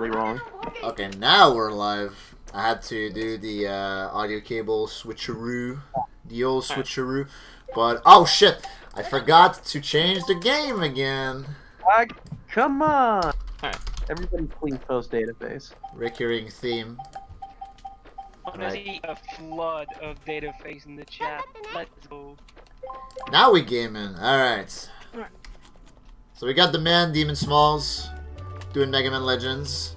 horribly wrong. Okay, now we're live. I had to do the audio cable switcheroo, the old switcheroo, but oh shit, I forgot to change the game again. Come on! Alright. Everybody please post database. Recurring theme. I want to see a flood of data face in the chat. Let's go. Now we gaming. Alright. Alright. So we got the man, DemonSmallZ, doing Mega Man Legends.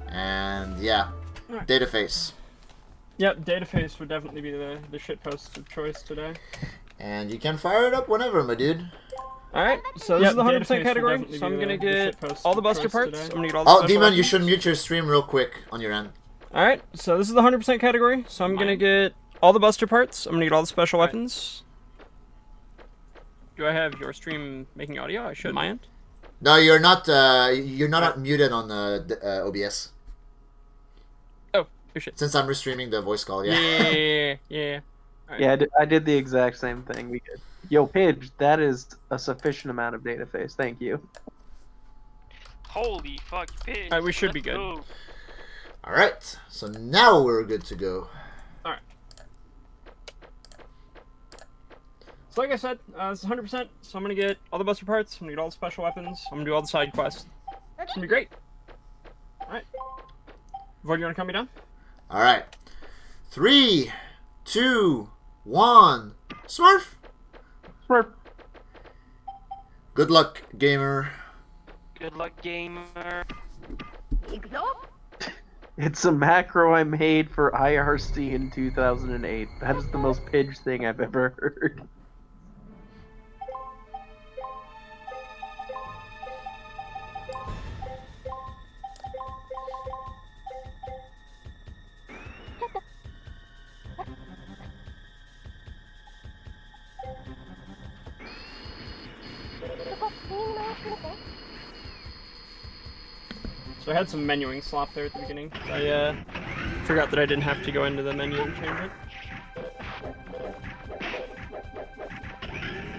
And yeah, Alright. Dataface. Yep, Dataface would definitely be the shitpost of choice today. And you can fire it up whenever, my dude. Alright, so this is the 100% category, so I'm gonna get all the Buster parts. I'm gonna get all the Oh, special Demon, you weapons. should mute your stream real quick on your end. Alright, so this is the 100% category, so I'm gonna get all the Buster parts. I'm gonna get all the special weapons. Do I have your stream making audio? I should. My end? No, you're not. You're not muted on OBS. Oh shit. Since I'm restreaming the voice call, Yeah. Right. Yeah, I did the exact same thing. We did. Yo, Pidge, that is a sufficient amount of dataface. Thank you. Holy fuck, pig. Alright, we should be good. Go. All right. So now we're good to go. Alright. So like I said, this is 100%, so I'm gonna get all the Buster parts, I'm gonna get all the special weapons, I'm gonna do all the side quests. It's gonna be great. Alright. Void, you wanna count me down? All right. 3, 2, 1. Smurf. Smurf. Good luck, gamer. Good luck, gamer. It's a macro I made for IRC in 2008. That is the most Pidge thing I've ever heard. So I had some menuing slop there at the beginning. I forgot that I didn't have to go into the menu and change it.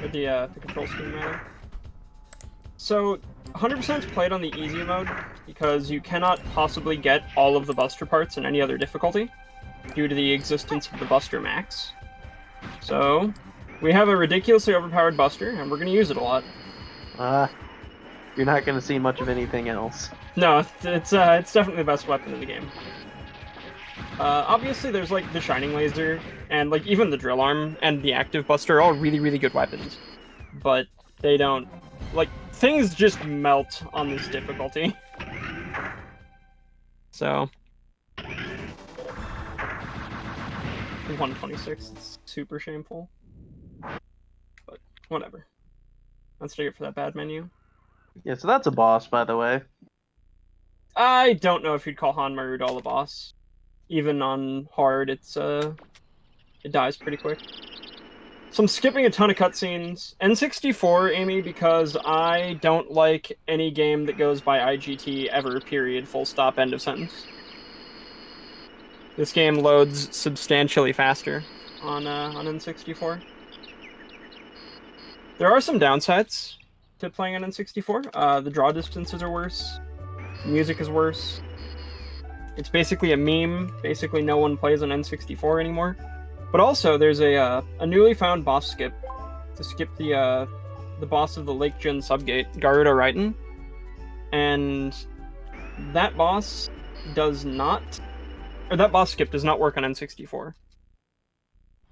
Or the control scheme rather. So 100% is played on the easy mode because you cannot possibly get all of the Buster parts in any other difficulty due to the existence of the Buster Max. So we have a ridiculously overpowered Buster and we're gonna use it a lot. You're not gonna see much of anything else. No, it's definitely the best weapon in the game. Obviously, there's like the Shining Laser and like even the Drill Arm and the Active Buster are all really, really good weapons, but they don't like things just melt on this difficulty. So 126, it's super shameful, but whatever. Let's take it for that bad menu. Yeah, so that's a boss, by the way. I don't know if you'd call Han Marudal a boss. Even on hard, it dies pretty quick. So I'm skipping a ton of cutscenes. N64, Amy, because I don't like any game that goes by IGT ever, period, full stop, end of sentence. This game loads substantially faster on N64. There are some downsides to playing on N64. The draw distances are worse. The music is worse. It's basically a meme. Basically, no one plays on N64 anymore. But also, there's a newly found boss skip to skip the boss of the Lake Jun subgate, Garuda Raiden, and that boss that boss skip does not work on N64.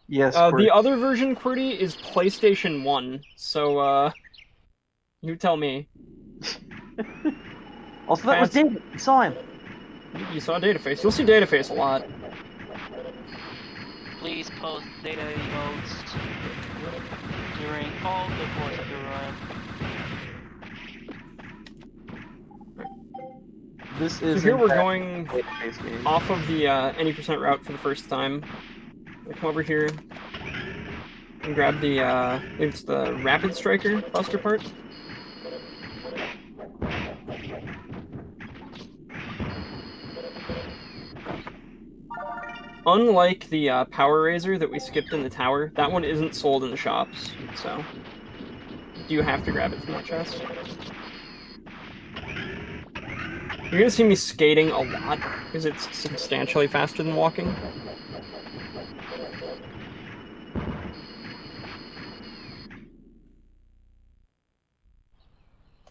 Yes. The other version, QWERTY, is PlayStation 1. So you tell me. Also, that was David. I saw him. You saw Dataface. You'll see Dataface a lot. Please post data emotes during all the course of the run. This is. So here we're going database game. off of the any percent route for the first time. I come over here and grab the it's the Rapid Striker Buster part. Unlike the Power Razor that we skipped in the tower, that one isn't sold in the shops, so you have to grab it from that chest. You're gonna see me skating a lot, because it's substantially faster than walking.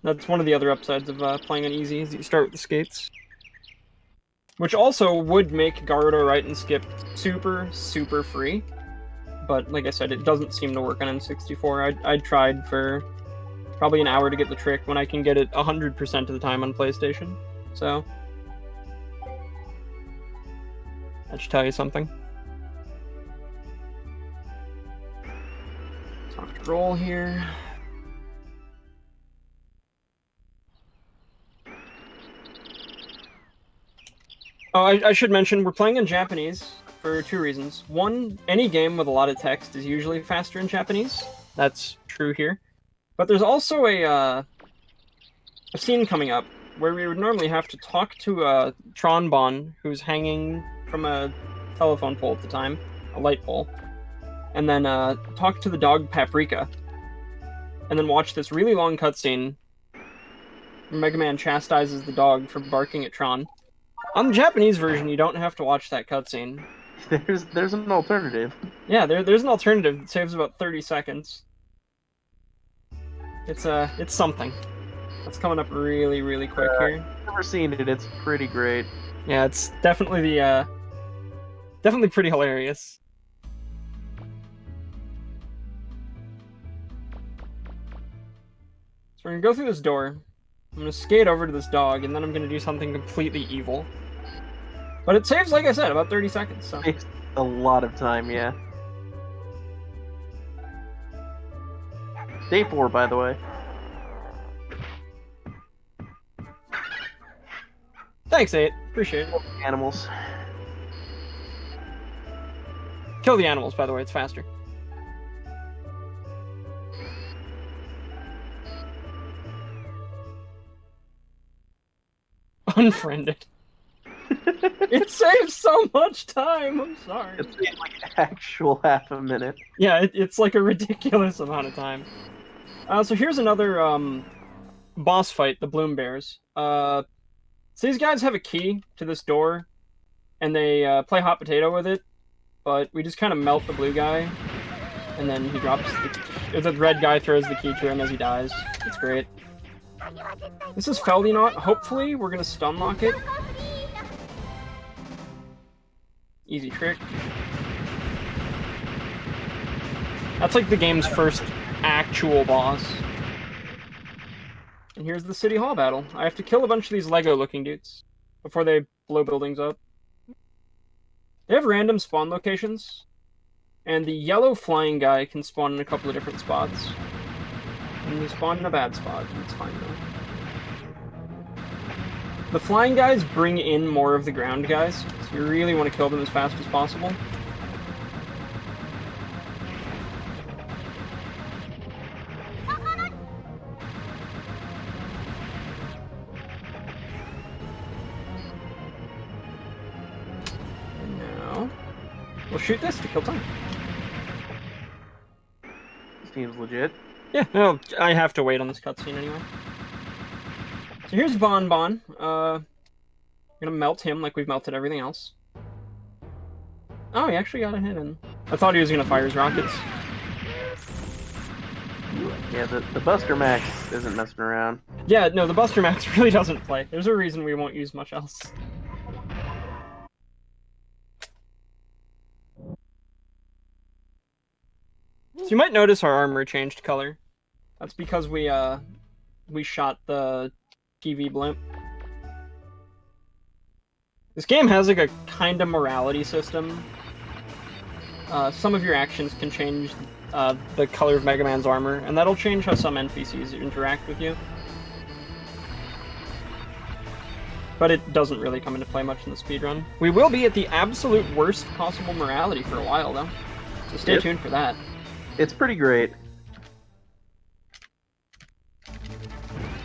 That's one of the other upsides of playing on easy, is you start with the skates. Which also would make Garuda Right and Skip super, super free. But like I said, it doesn't seem to work on N64. I tried for probably an hour to get the trick when I can get it 100% of the time on PlayStation. So that should tell you something. Soft roll here. Oh, I should mention, we're playing in Japanese for two reasons. One, any game with a lot of text is usually faster in Japanese. That's true here. But there's also a scene coming up where we would normally have to talk to Tronbon, who's hanging from a telephone pole at the time, a light pole, and then talk to the dog Paprika, and then watch this really long cutscene where Mega Man chastises the dog for barking at Tron. On the Japanese version, you don't have to watch that cutscene. There's an alternative. Yeah, there's an alternative that saves about 30 seconds. It's something. It's coming up really, really quick here. I've never seen it. It's pretty great. Yeah, it's definitely definitely pretty hilarious. So we're gonna go through this door. I'm gonna skate over to this dog, and then I'm gonna do something completely evil. But it saves, like I said, about 30 seconds, so... Takes a lot of time, yeah. Day 4, by the way. Thanks, 8. Appreciate it. Animals. Kill the animals, by the way, it's faster. Unfriended. It saves so much time, I'm sorry. It's like actual half a minute. Yeah, it's like a ridiculous amount of time. So here's another boss fight, the Bloom Bears. So these guys have a key to this door, and they play hot potato with it, but we just kind of melt the blue guy, and then he drops the red guy throws the key to him as he dies. It's great. This is Feldinot. Hopefully we're gonna stun lock it. Easy trick. That's like the game's first actual boss. And here's the City Hall battle. I have to kill a bunch of these Lego-looking dudes before they blow buildings up. They have random spawn locations, and the yellow flying guy can spawn in a couple of different spots. And you spawn in a bad spot, it's fine though. The flying guys bring in more of the ground guys, so you really want to kill them as fast as possible. And now, we'll shoot this to kill time. Seems legit. Yeah, no, I have to wait on this cutscene anyway. So here's Bon Bon. I'm gonna melt him like we've melted everything else. Oh, he actually got a hit in. I thought he was gonna fire his rockets. Yeah, the Buster Max isn't messing around. Yeah, no, the Buster Max really doesn't play. There's a reason we won't use much else. So you might notice our armor changed color. That's because we shot the TV blimp. This game has like a kind of morality system. Some of your actions can change the color of Mega Man's armor, and that'll change how some NPCs interact with you. But it doesn't really come into play much in the speedrun. We will be at the absolute worst possible morality for a while, though. So stay tuned for that. It's pretty great.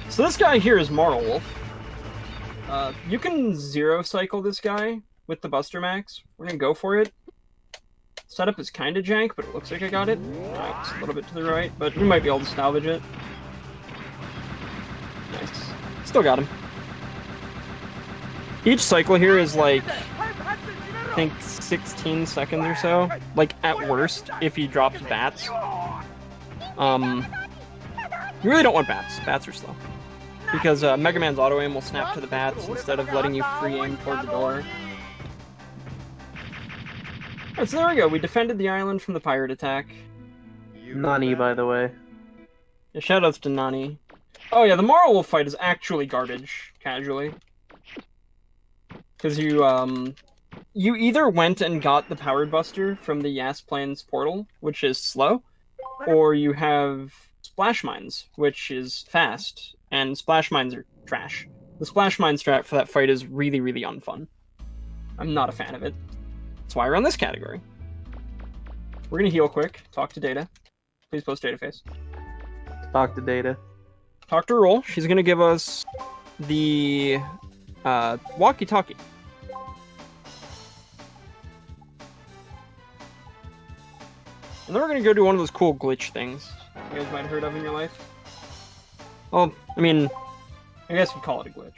So this guy here is Moral Wolf. You can zero cycle this guy with the Buster Max. We're gonna go for it. Setup is kind of jank, but it looks like I got it. It's a little bit to the right, but we might be able to salvage it. Nice. Still got him. Each cycle here is like, I think 16 seconds or so. Like at worst, if he drops bats. You really don't want bats. Bats are slow. Because Mega Man's auto aim will snap to the bats instead of letting you free aim toward the door. Alright, so there we go. We defended the island from the pirate attack. Nani, by the way. Yeah, shoutouts to Nani. Oh yeah, the Moral Wolf fight is actually garbage, casually. Because you either went and got the Powered Buster from the Yas Plains portal, which is slow, or you have Splash Mines, which is fast, and Splash Mines are trash. The Splash Mine strat for that fight is really, really unfun. I'm not a fan of it. That's why I run this category. We're gonna heal quick, talk to Data. Please post Data face. Talk to Data. Talk to Roll. She's gonna give us the walkie-talkie. And then we're gonna go do one of those cool glitch things you guys might have heard of in your life. Well, I mean, I guess we'd call it a glitch.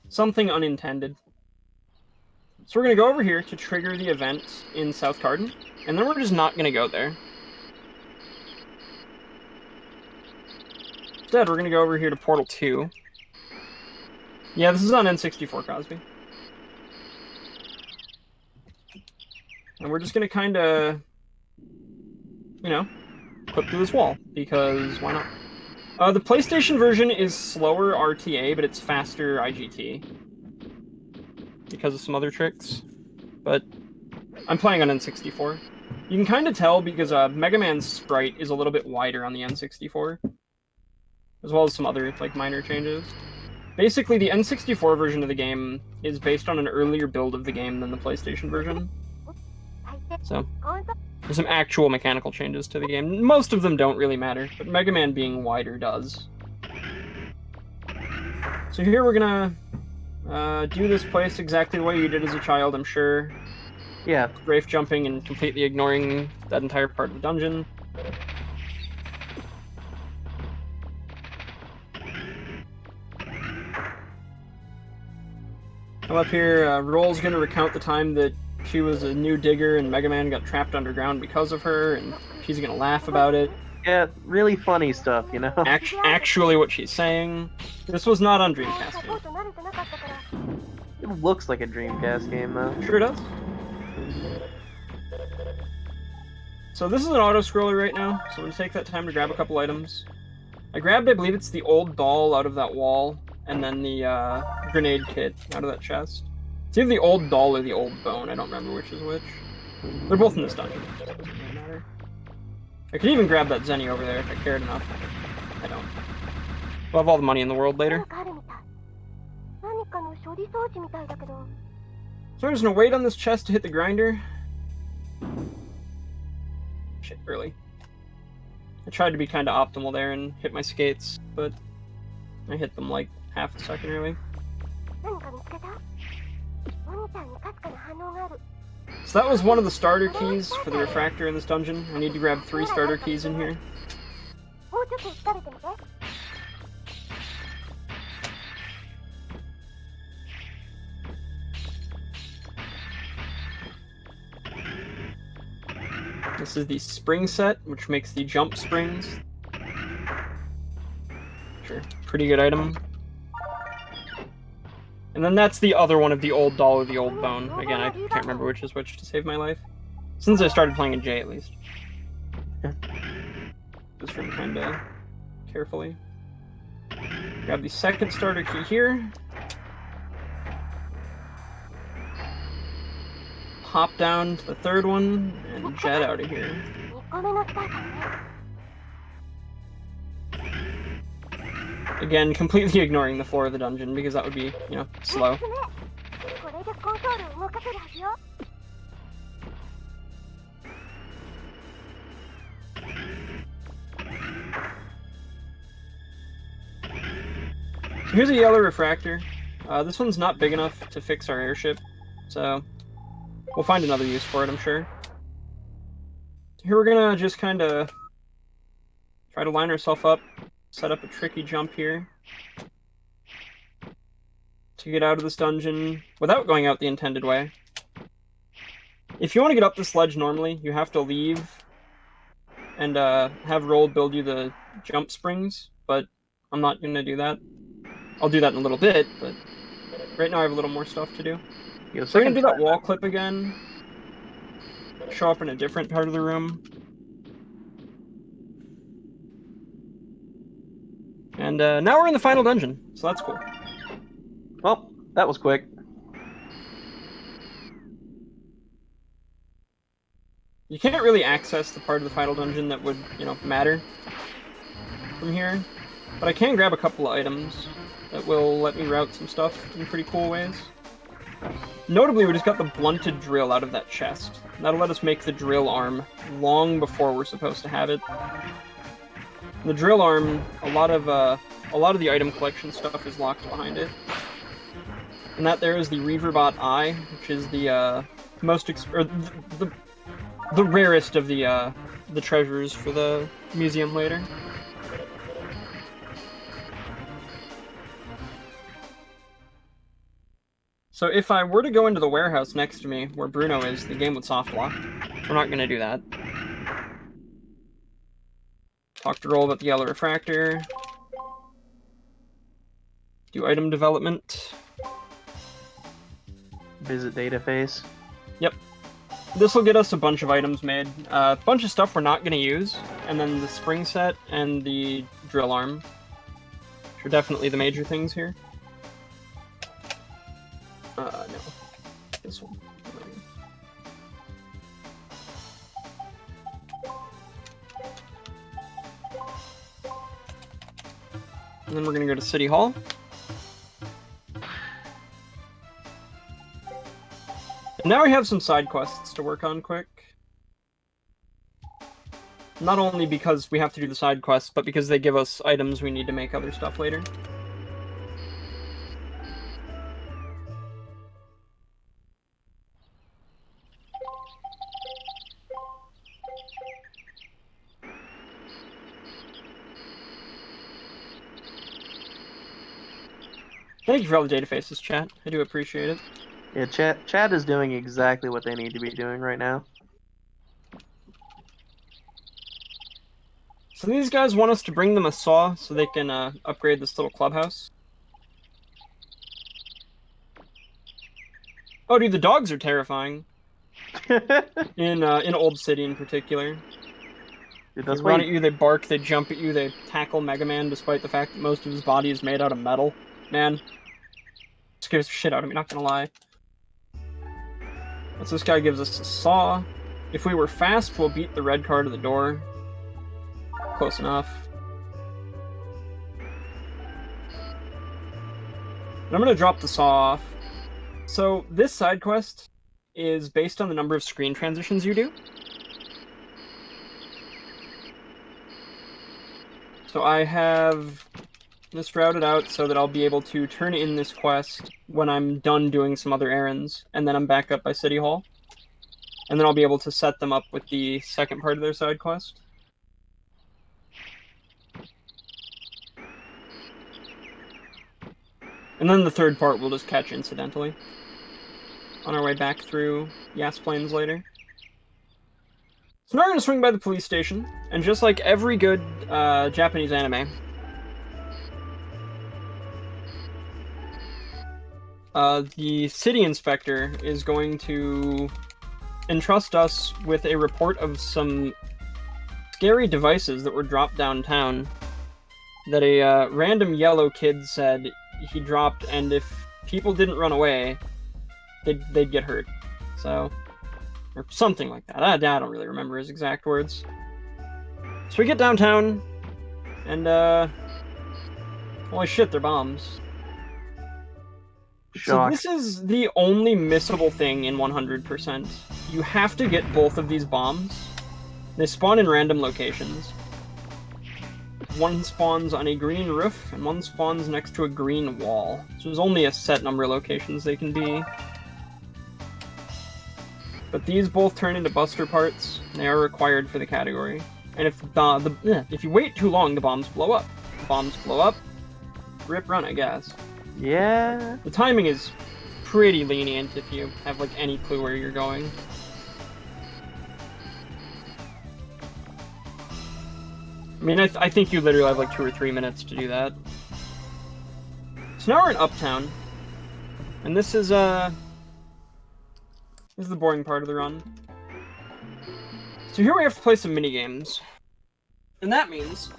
Something unintended. So we're gonna go over here to trigger the event in South Carden, and then we're just not gonna go there. Instead, we're gonna go over here to Portal 2. Yeah, this is on N64, Cosby. And we're just gonna kinda, you know, clip through this wall, because why not? The PlayStation version is slower RTA, but it's faster IGT. Because of some other tricks. But I'm playing on N64. You can kind of tell because Mega Man's sprite is a little bit wider on the N64. As well as some other like minor changes. Basically, the N64 version of the game is based on an earlier build of the game than the PlayStation version. So, there's some actual mechanical changes to the game. Most of them don't really matter, but Mega Man being wider does. So here we're gonna do this place exactly the way you did as a child, I'm sure. Yeah. Strafe jumping and completely ignoring that entire part of the dungeon. Come up here, Roll's gonna recount the time that she was a new digger and Mega Man got trapped underground because of her, and she's gonna laugh about it. Yeah, really funny stuff, you know? Actually what she's saying. This was not on Dreamcast game. It looks like a Dreamcast game, though. Sure does. So this is an auto-scroller right now, so I'm gonna take that time to grab a couple items. I grabbed, I believe it's the old doll out of that wall, and then the grenade kit out of that chest. It's either the old doll or the old bone, I don't remember which is which. They're both in this dungeon, so it doesn't really matter. I could even grab that Zenny over there if I cared enough. I don't. We'll have all the money in the world later. So I'm just gonna wait on this chest to hit the grinder. Shit, really. I tried to be kind of optimal there and hit my skates, but I hit them like half a second early. So that was one of the starter keys for the refractor in this dungeon. I need to grab 3 starter keys in here. This is the spring set, which makes the jump springs. Sure, pretty good item. And then that's the other one of the old doll or the old bone. Again, I can't remember which is which to save my life. Since I started playing in J, at least. This room kinda carefully. Grab the second starter key here. Hop down to the third one, and jet out of here. Again, completely ignoring the floor of the dungeon, because that would be, you know, slow. Here's a yellow refractor. This one's not big enough to fix our airship, so we'll find another use for it, I'm sure. Here we're gonna just kind of try to line ourselves up, set up a tricky jump here. to get out of this dungeon without going out the intended way. If you want to get up this ledge normally, you have to leave and have Roll build you the jump springs, but I'm not going to do that. I'll do that in a little bit, but right now I have a little more stuff to do. So we're going to do that wall clip again. Show up in a different part of the room. And now we're in the final dungeon, so that's cool. Well, that was quick. You can't really access the part of the final dungeon that would, matter from here. But I can grab a couple of items that will let me route some stuff in pretty cool ways. Notably, we just got the blunted drill out of that chest. That'll let us make the drill arm long before we're supposed to have it. The drill arm, a lot of the item collection stuff is locked behind it. And that there is the Reaverbot Eye, which is the the rarest of the treasures for the museum later. So if I were to go into the warehouse next to me, where Bruno is, the game would soft lock. We're not going to do that. Talk to Roll about the yellow refractor. Do item development. Visit database. Yep. This will get us a bunch of items made. A bunch of stuff we're not going to use. And then the spring set and the drill arm. Which are definitely the major things here. No. This one. And then we're going to go to City Hall. And now we have some side quests to work on quick. Not only because we have to do the side quests, but because they give us items we need to make other stuff later. Thank you for all the data faces, chat. I do appreciate it. Yeah, chat is doing exactly what they need to be doing right now. So these guys want us to bring them a saw so they can upgrade this little clubhouse. Oh, dude, the dogs are terrifying. in Old City in particular. Dude, They run at you, they bark, they jump at you, they tackle Mega Man despite the fact that most of his body is made out of metal. Man. Scares the shit out of me, not gonna lie. So this guy gives us a saw. If we were fast, we'll beat the red car to the door. Close enough. And I'm gonna drop the saw off. So this side quest is based on the number of screen transitions you do. So I have this routed out so that I'll be able to turn in this quest when I'm done doing some other errands, and then I'm back up by City Hall. And then I'll be able to set them up with the second part of their side quest. And then the third part we'll just catch incidentally. On our way back through Yas Plains later. So now we're going to swing by the police station, and just like every good Japanese anime, the city inspector is going to entrust us with a report of some scary devices that were dropped downtown that a random yellow kid said he dropped, and if people didn't run away, they'd get hurt. So, or something like that. I don't really remember his exact words. So we get downtown, and holy shit, they're bombs. Shock. So this is the only missable thing in 100%. You have to get both of these bombs. They spawn in random locations. One spawns on a green roof, and one spawns next to a green wall. So there's only a set number of locations they can be. But these both turn into buster parts, and they are required for the category. And if you wait too long, the bombs blow up. The bombs blow up, rip run, I guess. Yeah. The timing is pretty lenient if you have like any clue where you're going. I mean, I think you literally have like 2 or 3 minutes to do that. So now we're in Uptown, and this is the boring part of the run. So here we have to play some mini games, and that means,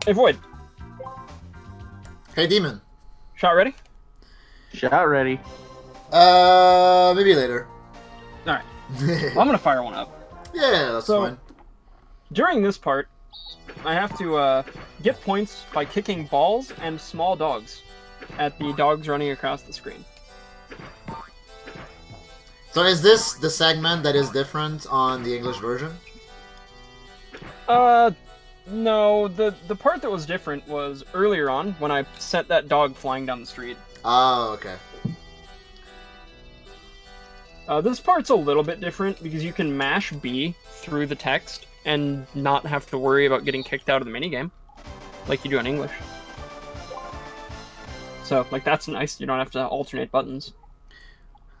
hey Void, Hey, Demon. shot ready? Shot ready. Maybe later. All right, well, I'm gonna fire one up. Yeah, that's So- fine. During this part, I have to get points by kicking balls and small dogs at the dogs running across the screen. So is this the segment that is different on the English version? No, the part that was different was earlier on when I sent that dog flying down the street. Oh, okay. This part's a little bit different because you can mash B through the text and not have to worry about getting kicked out of the minigame, like you do in English. So, like, that's nice. You don't have to alternate buttons.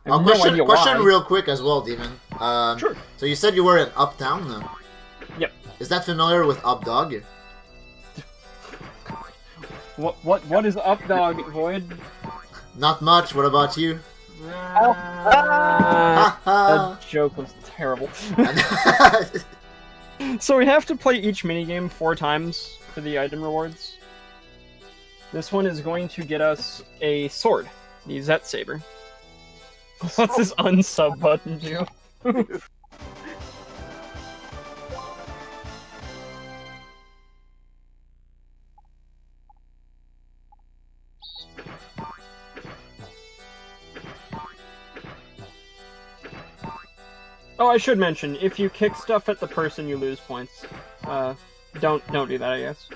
I have no idea Question why. real quick as well, Demon. Sure. So you said you were in Uptown? No? Yep. Is that familiar with Updog? What is up, dog, Void? Not much. What about you? That joke was terrible. So we have to play each minigame 4 times for the item rewards. This one is going to get us a sword, the Zet Saber. What's this unsub button do? Oh, I should mention, if you kick stuff at the person, you lose points. Don't do that, I guess.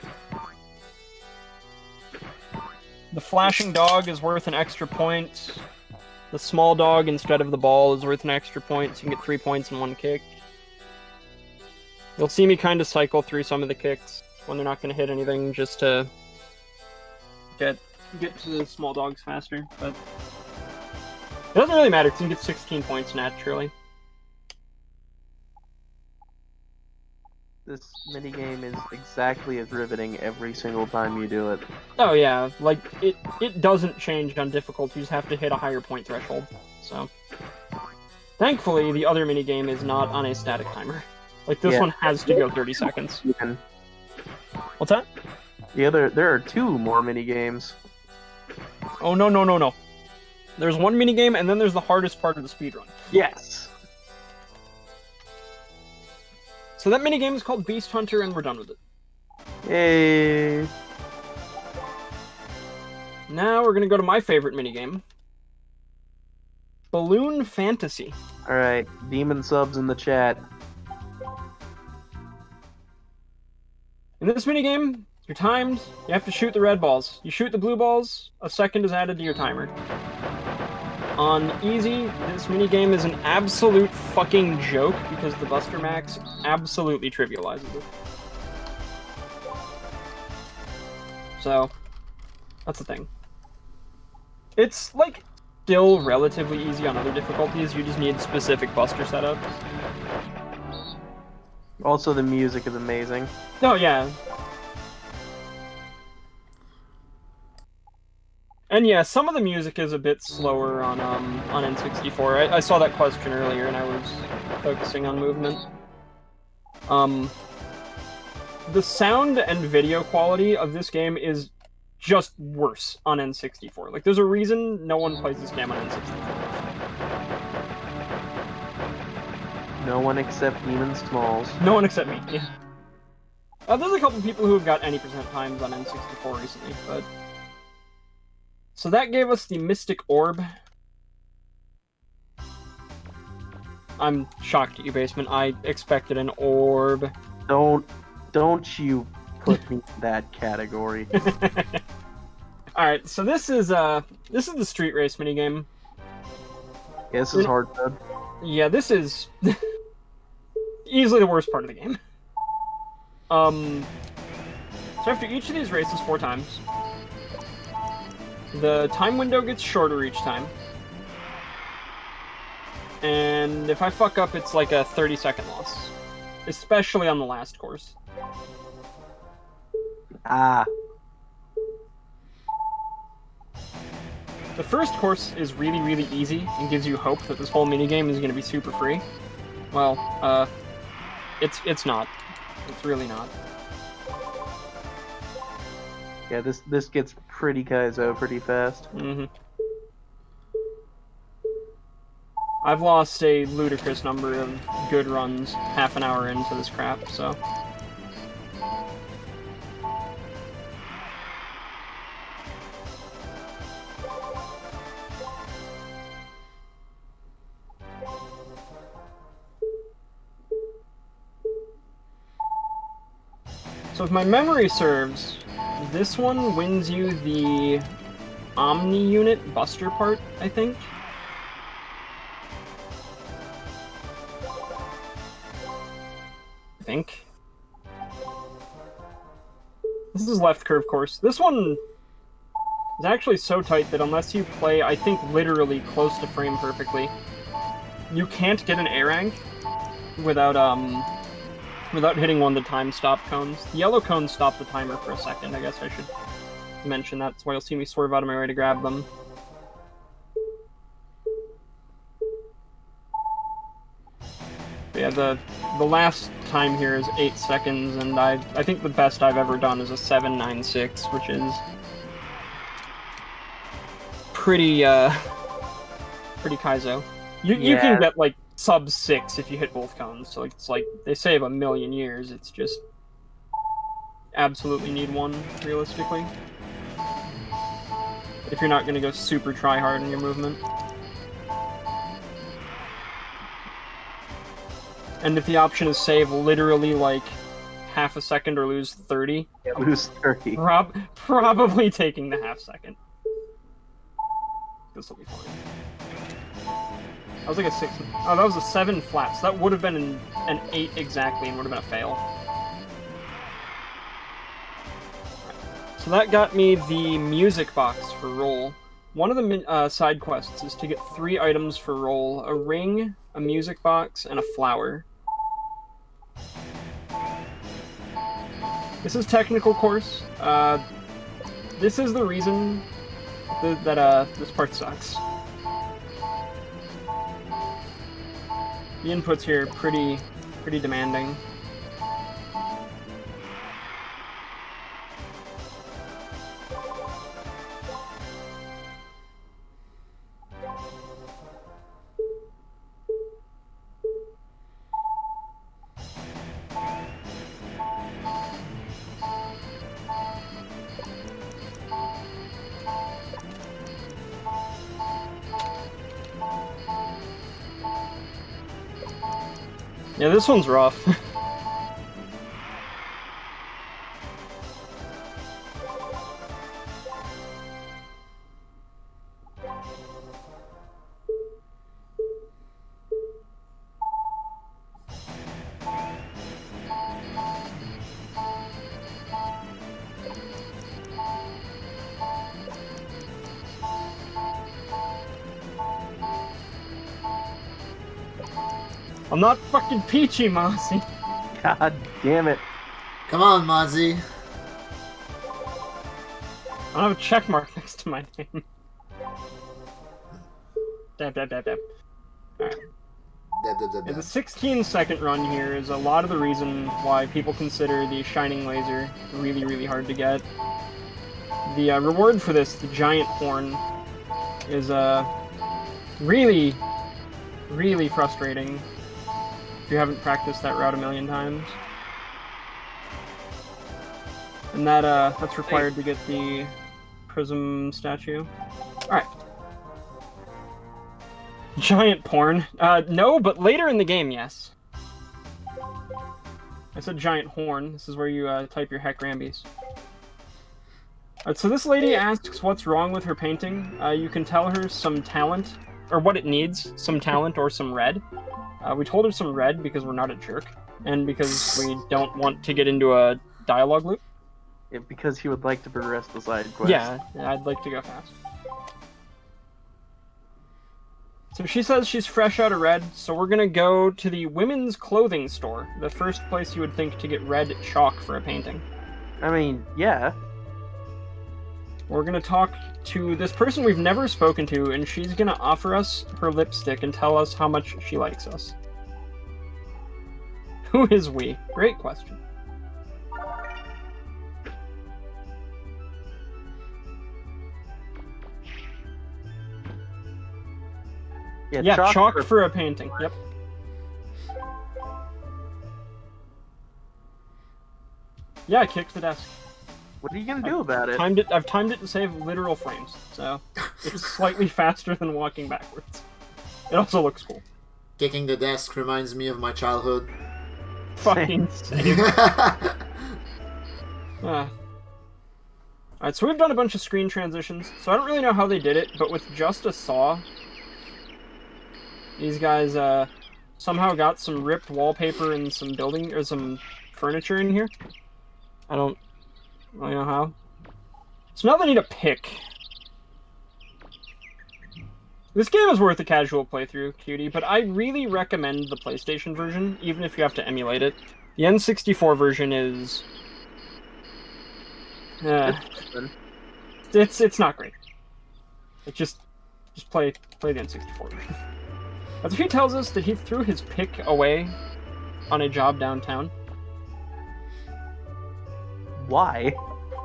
The flashing dog is worth an extra point. The small dog instead of the ball is worth an extra point, so you can get 3 points in 1 kick. You'll see me kind of cycle through some of the kicks when they're not going to hit anything, just to get to the small dogs faster. But it doesn't really matter, because you can get 16 points naturally. This minigame is exactly as riveting every single time you do it. Oh yeah, like, it doesn't change on difficulty, you just have to hit a higher point threshold, so. Thankfully, the other minigame is not on a static timer. Like, this one has to go 30 seconds. And What's that? there are 2 more minigames. Oh, no. There's one minigame, and then there's the hardest part of the speedrun. Yes! So that minigame is called Beast Hunter, and we're done with it. Yay! Now we're gonna go to my favorite minigame. Balloon Fantasy. Alright, demon subs in the chat. In this minigame, you're timed, you have to shoot the red balls. You shoot the blue balls, a second is added to your timer. On easy, this minigame is an absolute fucking joke because the Buster Max absolutely trivializes it. So, that's the thing. It's, like, still relatively easy on other difficulties, you just need specific Buster setups. Also, the music is amazing. Oh, yeah. And yeah, some of the music is a bit slower on N64. I saw that question earlier, and I was focusing on movement. The sound and video quality of this game is just worse on N64. Like, there's a reason no one plays this game on N64. No one except DemonSmallZ. No one except me, yeah. There's a couple people who have got any percent times on N64 recently, but... So that gave us the Mystic Orb. I'm shocked at you, Basement. I expected an orb. Don't you put me in that category. Alright, so this is the street race minigame. Yeah, this is hard mode. Yeah, this is easily the worst part of the game. So after each of these races 4 times, The time window gets shorter each time. And if I fuck up, it's like a 30-second loss. Especially on the last course. Ah. The first course is really, really easy and gives you hope that this whole minigame is going to be super free. Well, it's not. It's really not. Yeah, this gets pretty Kaizo pretty fast. Mm-hmm. I've lost a ludicrous number of good runs half an hour into this crap, so... So if my memory serves, this one wins you the Omni unit buster part, I think. This is left curve course. This one is actually so tight that unless you play, I think, literally close to frame perfectly, you can't get an A rank without hitting one of the time stop cones. The yellow cones stop the timer for a second. I guess I should mention that. That's why you'll see me swerve out of my way to grab them. But yeah, the last time here is 8 seconds, and I think the best I've ever done is a 7.96, which is pretty Kaizo. You can get like sub 6 if you hit both cones, so it's like they save a million years. It's just absolutely need one realistically if you're not going to go super try hard in your movement. And if the option is save literally like half a second or lose 30, Lose 30. Probably taking the half second. This will be fine. That was like a 6. Oh, that was a 7 flat, so that would have been an 8 exactly and would have been a fail. So that got me the music box for roll. One of the side quests is to get 3 items for roll: a ring, a music box, and a flower. This is technical course. This is the reason that this part sucks. The inputs here are pretty demanding. Yeah, this one's rough. I'm not fucking Peachy, Mossy. God damn it. Come on, Mozzie. I don't have a check mark next to my name. Dab. Alright. Dab, dab, Yeah, dab. the 16-second run here is a lot of the reason why people consider the Shining Laser really, really hard to get. The reward for this, the giant horn, is really, really frustrating if you haven't practiced that route a million times. And that's required to get the prism statue. Alright. Giant porn. No, but later in the game, yes. I said giant horn. This is where you type your heck Rambies. So this lady asks what's wrong with her painting. You can tell her some talent, or what it needs, some talent or some red. We told her some red because we're not a jerk, and because we don't want to get into a dialogue loop. because he would like to progress the side quest. Yeah, I'd like to go fast. So she says she's fresh out of red, so we're gonna go to the women's clothing store, the first place you would think to get red chalk for a painting. I mean, yeah. We're gonna talk to this person we've never spoken to, and she's gonna offer us her lipstick and tell us how much she likes us. Who is we? Great question. Yeah, chalk for a painting. Yep. Yeah, I kicked the desk. What are you gonna do about it? I've timed it to save literal frames, so it's slightly faster than walking backwards. It also looks cool. Kicking the desk reminds me of my childhood. Fucking same. Alright, so we've done a bunch of screen transitions, so I don't really know how they did it, but with just a saw, these guys somehow got some ripped wallpaper and some building or some furniture in here. I don't really know how. So now they need a pick. This game is worth a casual playthrough, cutie, but I really recommend the PlayStation version, even if you have to emulate it. The N64 version is... it's not great. It just play the N64 version. But he tells us that he threw his pick away on a job downtown. Why?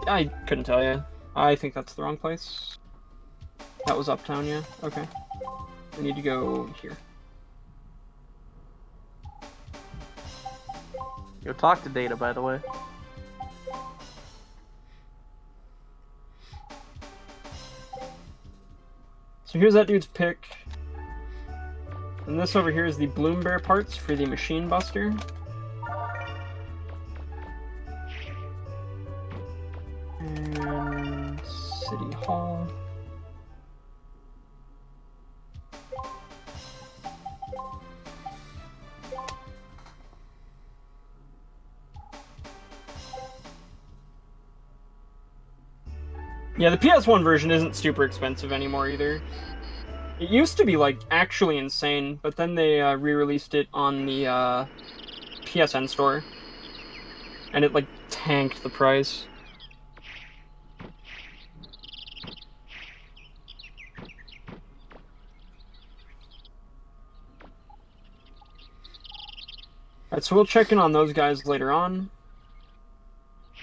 I couldn't tell you. I think that's the wrong place. That was uptown, yeah? Okay. I need to go here. Yo, talk to Data, by the way. So here's that dude's pick. And this over here is the Bloom Bear parts for the Machine Buster. And City Hall. Yeah, the PS1 version isn't super expensive anymore either. It used to be, like, actually insane, but then they re-released it on the PSN store. And it, like, tanked the price. Alright, so we'll check in on those guys later on.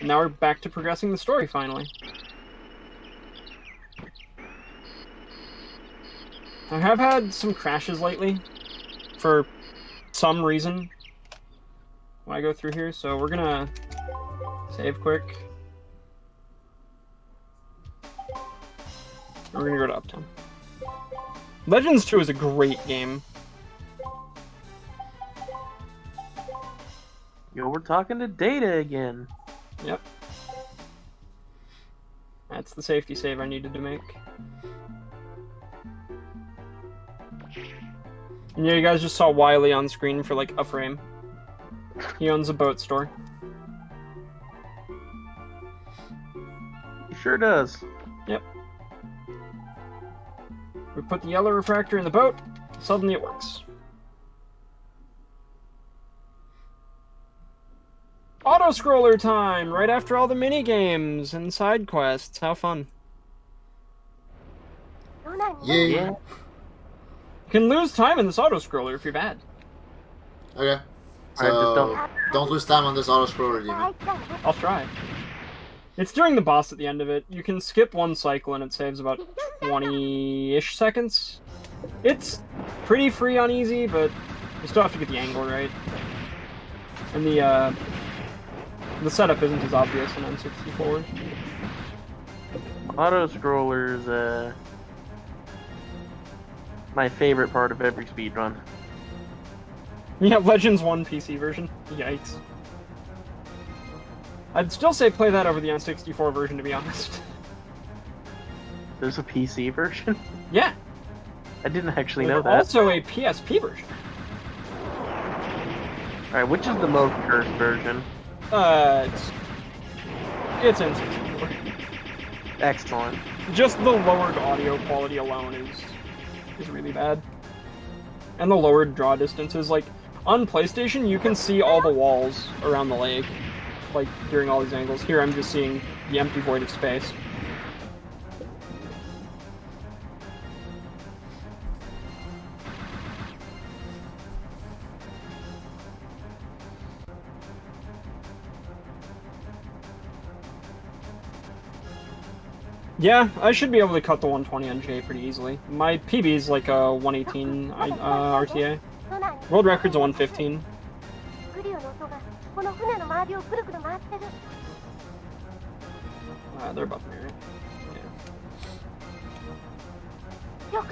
And now we're back to progressing the story, finally. I have had some crashes lately, for some reason, when I go through here, so we're gonna save quick. We're gonna go to Uptown. Legends 2 is a great game. Yo, we're talking to Data again. Yep. That's the safety save I needed to make. And yeah, you guys just saw Wiley on screen for like a frame. He owns a boat store. He sure does. Yep. We put the yellow refractor in the boat, suddenly it works. Auto-scroller time! Right after all the mini-games and side quests. How fun. Yeah. You can lose time in this auto-scroller if you're bad. Okay. So, Alright, just don't lose time on this auto-scroller, Demon. I'll try. It's during the boss at the end of it. You can skip one cycle and it saves about 20-ish seconds. It's pretty free on easy, but you still have to get the angle right. And the setup isn't as obvious in N64. Auto-scrollers, my favorite part of every speedrun. Yeah, Legends 1 PC version. Yikes. I'd still say play that over the N64 version, to be honest. There's a PC version? Yeah. I didn't actually There's know that. also a PSP version. Alright, which is the most cursed version? It's It's N64. Excellent. Just the lowered audio quality alone is really bad. And the lowered draw distances, like, on PlayStation, you can see all the walls around the lake, like, during all these angles. Here, I'm just seeing the empty void of space. Yeah, I should be able to cut the 120 on J pretty easily. My PB is like a 118 RTA. World record's a 115. They're above me, right? Yeah.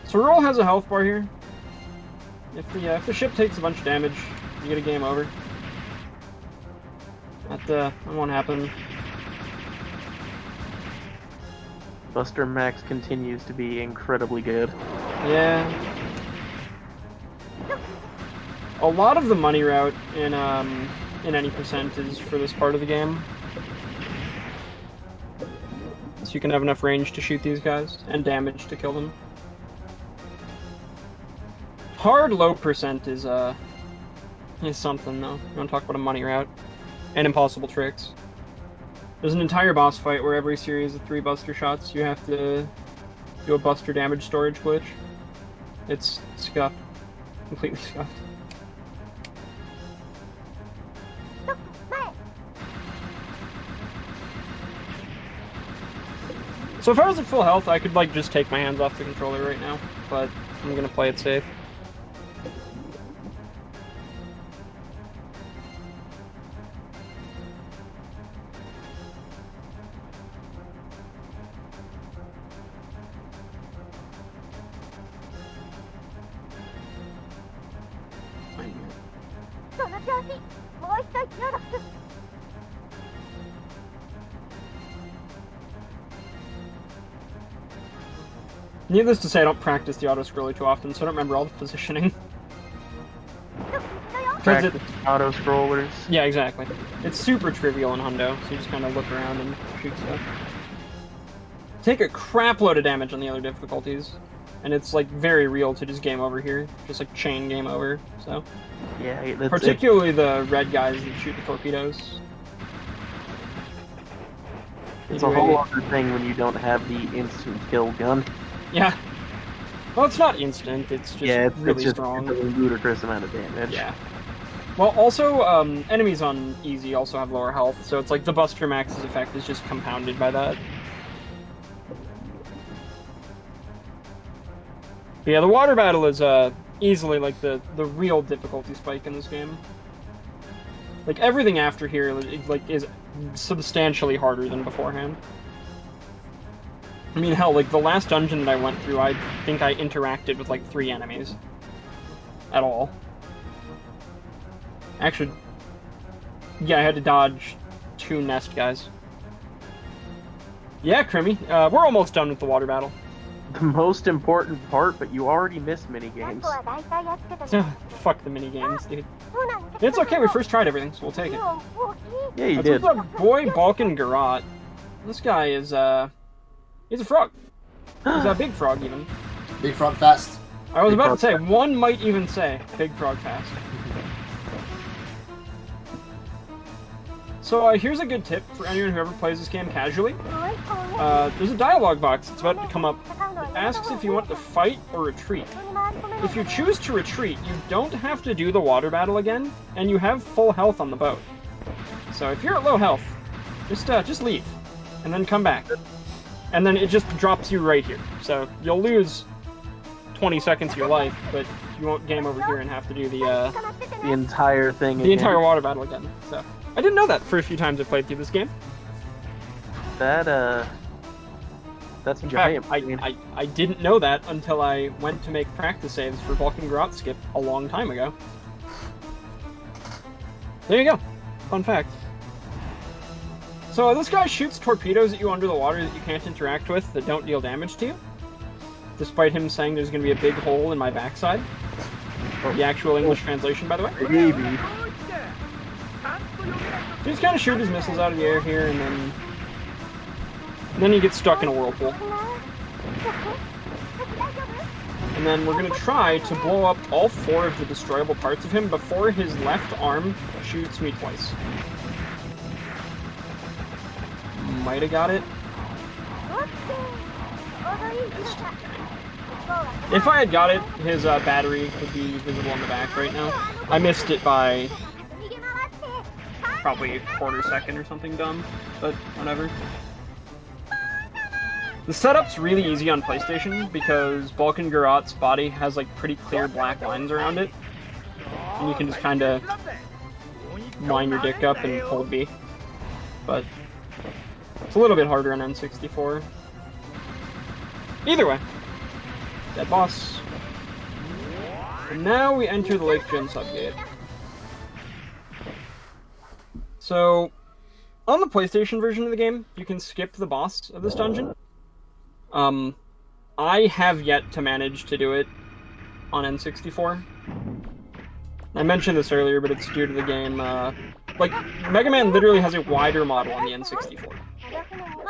So Roll has a health bar here. If the ship takes a bunch of damage, you get a game over. That won't happen. Buster Max continues to be incredibly good. Yeah. A lot of the money route in any percent is for this part of the game. So you can have enough range to shoot these guys, and damage to kill them. Hard low percent is something though. You wanna talk about a money route. And impossible tricks. There's an entire boss fight where every series of 3 buster shots you have to do a buster damage storage glitch. It's scuffed. Completely scuffed. So if I was at full health, I could like just take my hands off the controller right now, but I'm gonna play it safe. Needless to say, I don't practice the auto-scroller too often, so I don't remember all the positioning. Practice auto-scrollers. Yeah, exactly. It's super trivial in Hundo, so you just kind of look around and shoot stuff. Take a crap load of damage on the other difficulties, and it's like very real to just game over here. Just like chain game over, so. Yeah, that's particularly the red guys that shoot the torpedoes. It's a whole other thing when you don't have the instant kill gun. Yeah. Well, it's not instant, it's just really strong. It's a ludicrous amount of damage. Yeah. Well, also, enemies on easy also have lower health, so it's like the Buster Max's effect is just compounded by that. But yeah, the water battle is easily like the real difficulty spike in this game. Like everything after here is substantially harder than beforehand. I mean, hell, like the last dungeon that I went through, I think I interacted with like 3 enemies. At all. Actually, yeah, I had to dodge 2 nest guys. Yeah, Crimmy, we're almost done with the water battle. The most important part, but you already missed minigames. Fuck the minigames, dude. It's okay, we first tried everything, so we'll take it. Yeah, you That's did. what's up, boy Balkan Garrot. This guy is, he's a frog. He's a big frog, even. Big Frog Fest. I was Big about to frog say, one might even say, big frog fast. So here's a good tip for anyone who ever plays this game casually. There's a dialogue box that's about to come up. It asks if you want to fight or retreat. If you choose to retreat, you don't have to do the water battle again, and you have full health on the boat. So if you're at low health, just leave, and then come back. And then it just drops you right here. So you'll lose 20 seconds of your life, but you won't game over here and have to do the entire thing the entire water battle again. So I didn't know that for a few times I played through this game. That's In giant. fact, I didn't know that until I went to make practice saves for Vulcan Garrot Skip a long time ago. There you go. Fun fact. So this guy shoots torpedoes at you under the water that you can't interact with that don't deal damage to you. Despite him saying there's going to be a big hole in my backside. The actual English translation, by the way. Baby. You just kind of shoot his missiles out of the air here, and then he gets stuck in a whirlpool. And then we're going to try to blow up all 4 of the destroyable parts of him before his left arm shoots me twice. Might have got it. If I had got it, his battery would be visible on the back right now. I missed it by probably a quarter second or something dumb, but whatever. The setup's really easy on PlayStation because Balkan Garot's body has like pretty clear black lines around it. And you can just kind of line your dick up and hold B. But it's a little bit harder on N64. Either way. Dead boss. And now we enter the Lake Jin subgate. So, on the PlayStation version of the game, you can skip the boss of this dungeon. I have yet to manage to do it on N64. I mentioned this earlier, but it's due to the game. Like, Mega Man literally has a wider model on the N64.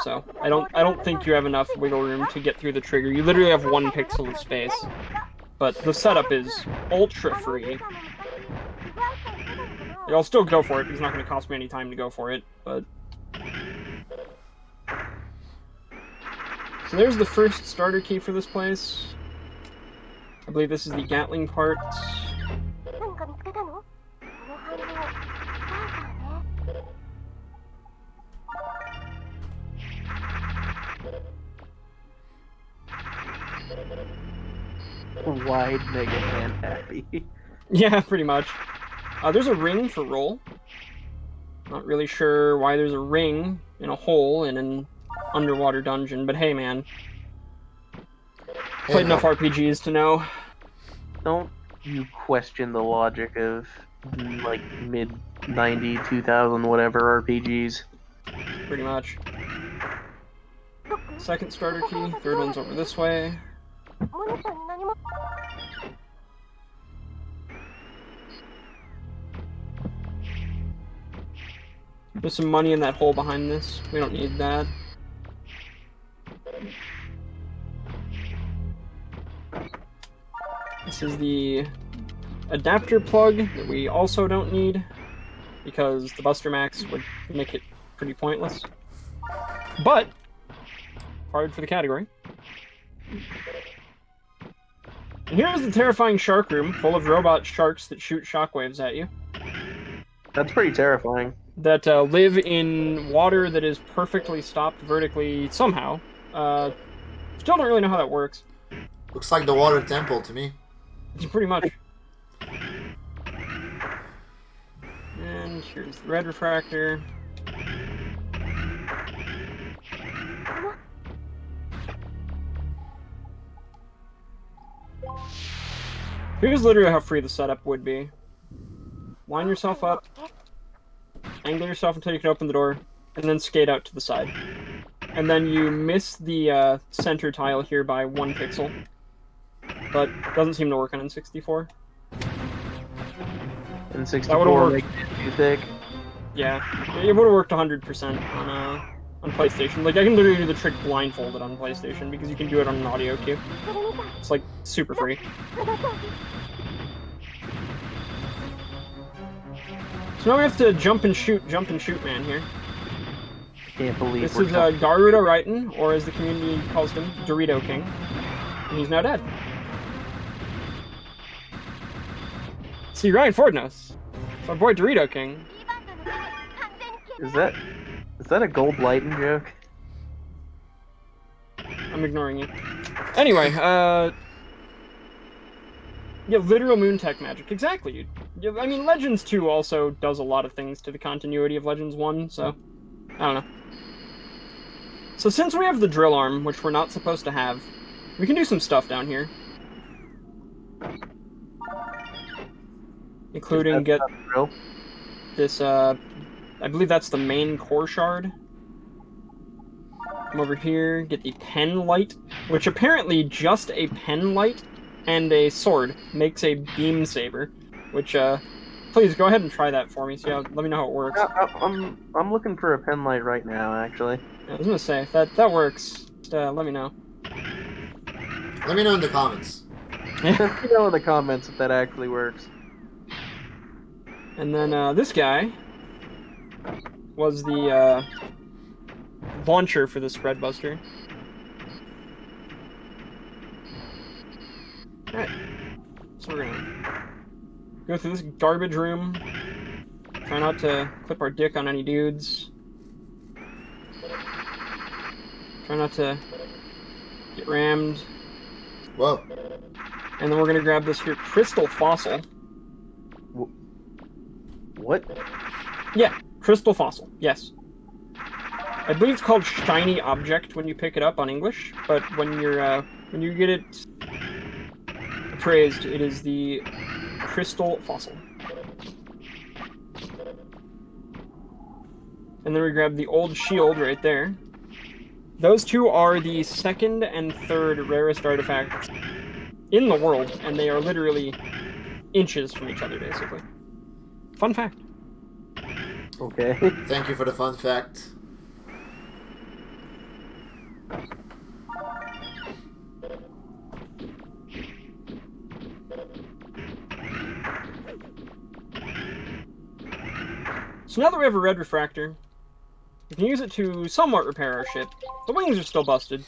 So, I don't think you have enough wiggle room to get through the trigger. You literally have 1 pixel of space. But the setup is ultra free. I'll still go for it, because it's not going to cost me any time to go for it, but... So there's the first starter key for this place. I believe this is the Gatling part. Wide Mega Man happy. Yeah, pretty much. There's a ring for roll. Not really sure why there's a ring in a hole in an underwater dungeon, but hey man. Played enough RPGs to know. Don't you question the logic of, like, mid-90, 2000, whatever RPGs. Pretty much. Second starter key, third one's over this way. There's some money in that hole behind this. We don't need that. This is the adapter plug that we also don't need because the Buster Max would make it pretty pointless. But, hard for the category. And here's the terrifying shark room full of robot sharks that shoot shockwaves at you. That's pretty terrifying. That live in water that is perfectly stopped vertically somehow. Still don't really know how that works. Looks like the water temple to me. Pretty much. And here's the red refractor. Here's literally how free the setup would be. Line yourself up, angle yourself until you can open the door, and then skate out to the side. And then you miss the center tile here by 1 pixel. But doesn't seem to work on N64. N64 makes it too thick. Yeah, it would have worked 100% on PlayStation. Like, I can literally do the trick blindfolded on PlayStation because you can do it on an audio cue. It's like super free. So now we have to jump and shoot man here. Can't believe this we're is Garuda Raiden, or as the community calls him, Dorito King. And he's now dead. See, Ryan Ford knows. It's our boy Dorito King. Is that a gold lighting joke? I'm ignoring you. Anyway, yeah, literal moon tech magic. Exactly. I mean, Legends 2 also does a lot of things to the continuity of Legends 1, so I don't know. So since we have the drill arm, which we're not supposed to have, we can do some stuff down here. Including get this, I believe that's the main core shard. Come over here, get the pen light, which apparently just a pen light and a sword makes a beam saber, which Please go ahead and try that for me. See how, let me know how it works. I'm looking for a pen light right now, actually. I was gonna say, if that works, just, let me know. Let me know in the comments. Let me know in the comments if that actually works. And then this guy was the launcher for the spread buster. Alright. So we're gonna go through this garbage room. Try not to clip our dick on any dudes. Try not to get rammed. Whoa. And then we're gonna grab this here crystal fossil. What? Yeah, crystal fossil. Yes. I believe it's called shiny object when you pick it up on English, but when you get it appraised, it is the crystal fossil. And then we grab the old shield right there. Those two are the second and third rarest artifacts in the world, and they are literally inches from each other, basically. Fun fact. Okay. Thank you for the fun fact. So now that we have a red refractor, we can use it to somewhat repair our ship. The wings are still busted.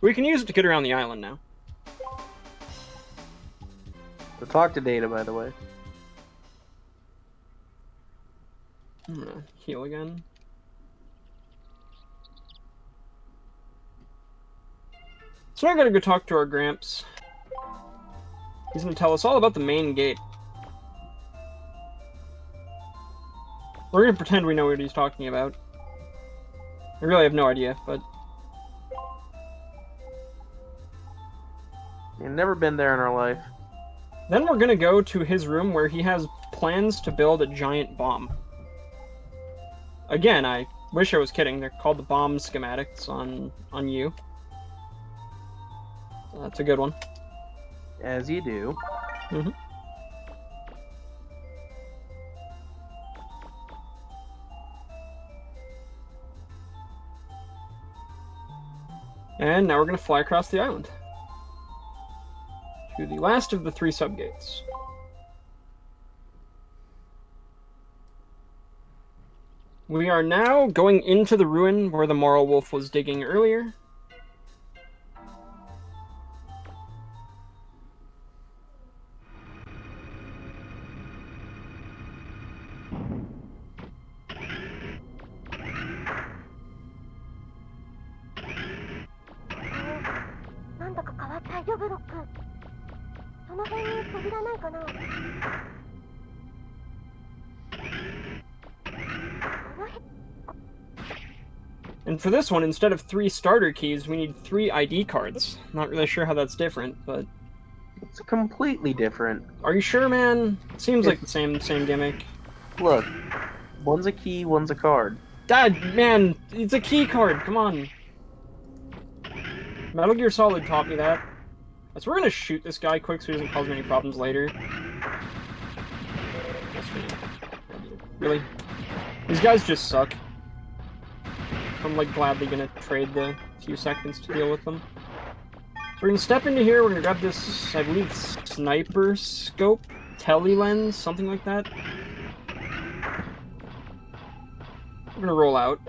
We can use it to get around the island now. So talk to Data, by the way. I'm gonna heal again. So now I gotta go talk to our Gramps. He's gonna tell us all about the main gate. We're gonna pretend we know what he's talking about. I really have no idea, but... We've never been there in our life. Then we're gonna go to his room where he has plans to build a giant bomb. Again, I wish I was kidding. They're called the bomb schematics on you. That's a good one. As you do. Mm-hmm. And now we're going to fly across the island to the last of the 3 subgates. We are now going into the ruin where the Moral Wolf was digging earlier. And for this one, instead of 3 starter keys, we need 3 ID cards. Not really sure how that's different, but... It's completely different. Are you sure, man? Seems like the same gimmick. Look, one's a key, one's a card. Dad, man, it's a key card, come on. Metal Gear Solid taught me that. So we're gonna shoot this guy quick so he doesn't cause me any problems later. Really? These guys just suck. I'm like gladly gonna trade the few seconds to deal with them. So we're gonna step into here, we're gonna grab this, I believe, sniper scope, tele lens, something like that. We're gonna roll out.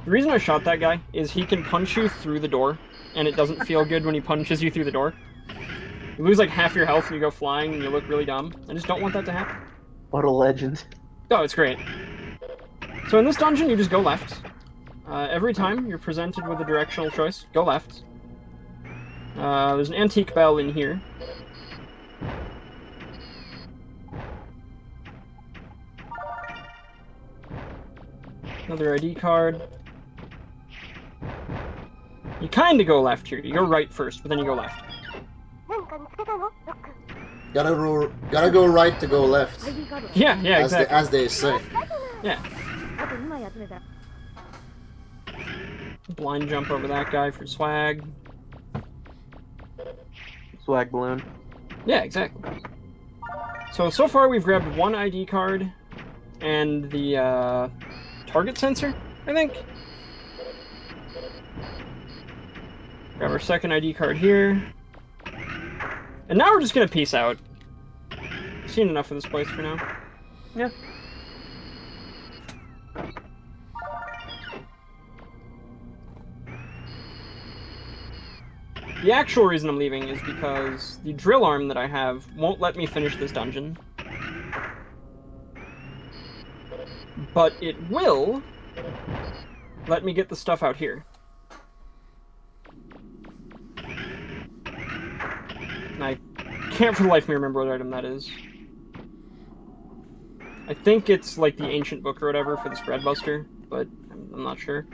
The reason I shot that guy is he can punch you through the door, and it doesn't feel good when he punches you through the door. You lose like half your health and you go flying and you look really dumb. I just don't want that to happen. What a legend. Oh, it's great. So in this dungeon, you just go left. Every time you're presented with a directional choice, go left. There's an antique bell in here. Another ID card. You kind of go left here. You go right first, but then you go left. Gotta go right to go left. Yeah, exactly. As they say. Yeah. Blind jump over that guy for swag. Swag balloon. Yeah, exactly. So far we've grabbed one ID card and the target sensor, I think. Grab our second ID card here. And now we're just gonna peace out. Seen enough of this place for now. Yeah. The actual reason I'm leaving is because the drill arm that I have won't let me finish this dungeon. But it will let me get the stuff out here. And I can't for the life of me remember what item that is. I think it's like the ancient book or whatever for the spread buster, but I'm not sure.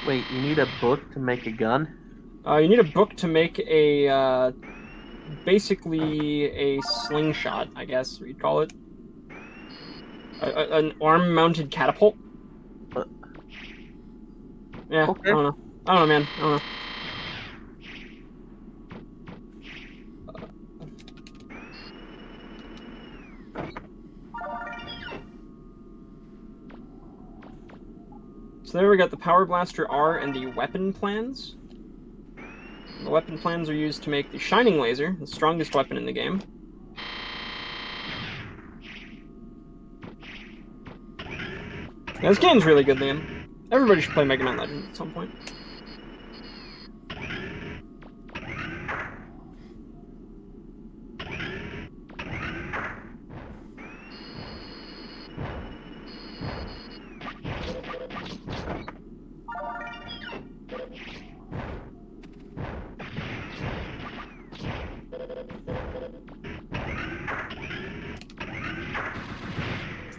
Wait, you need a book to make a gun? You need a book to make a, basically a slingshot, I guess you'd call it. An arm-mounted catapult? Yeah, Okay. I don't know. I don't know, man. I don't know. So there we got the Power Blaster R and the weapon plans. The weapon plans are used to make the Shining Laser, the strongest weapon in the game. Yeah, this game's really good, Liam. Everybody should play Mega Man Legends at some point.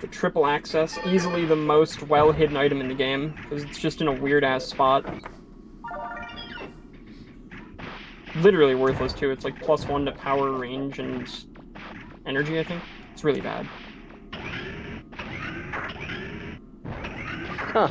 The triple access, easily the most well-hidden item in the game, because it's just in a weird-ass spot. Literally worthless, too. It's like +1 to power, range, and energy, I think. It's really bad. Huh.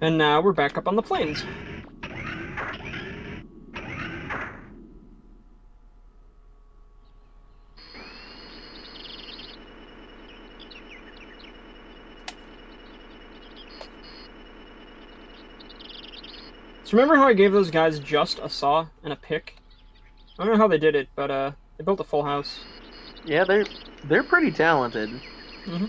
And now we're back up on the plains. So remember how I gave those guys just a saw and a pick? I don't know how they did it, but they built a full house. Yeah, they're pretty talented. Mm-hmm.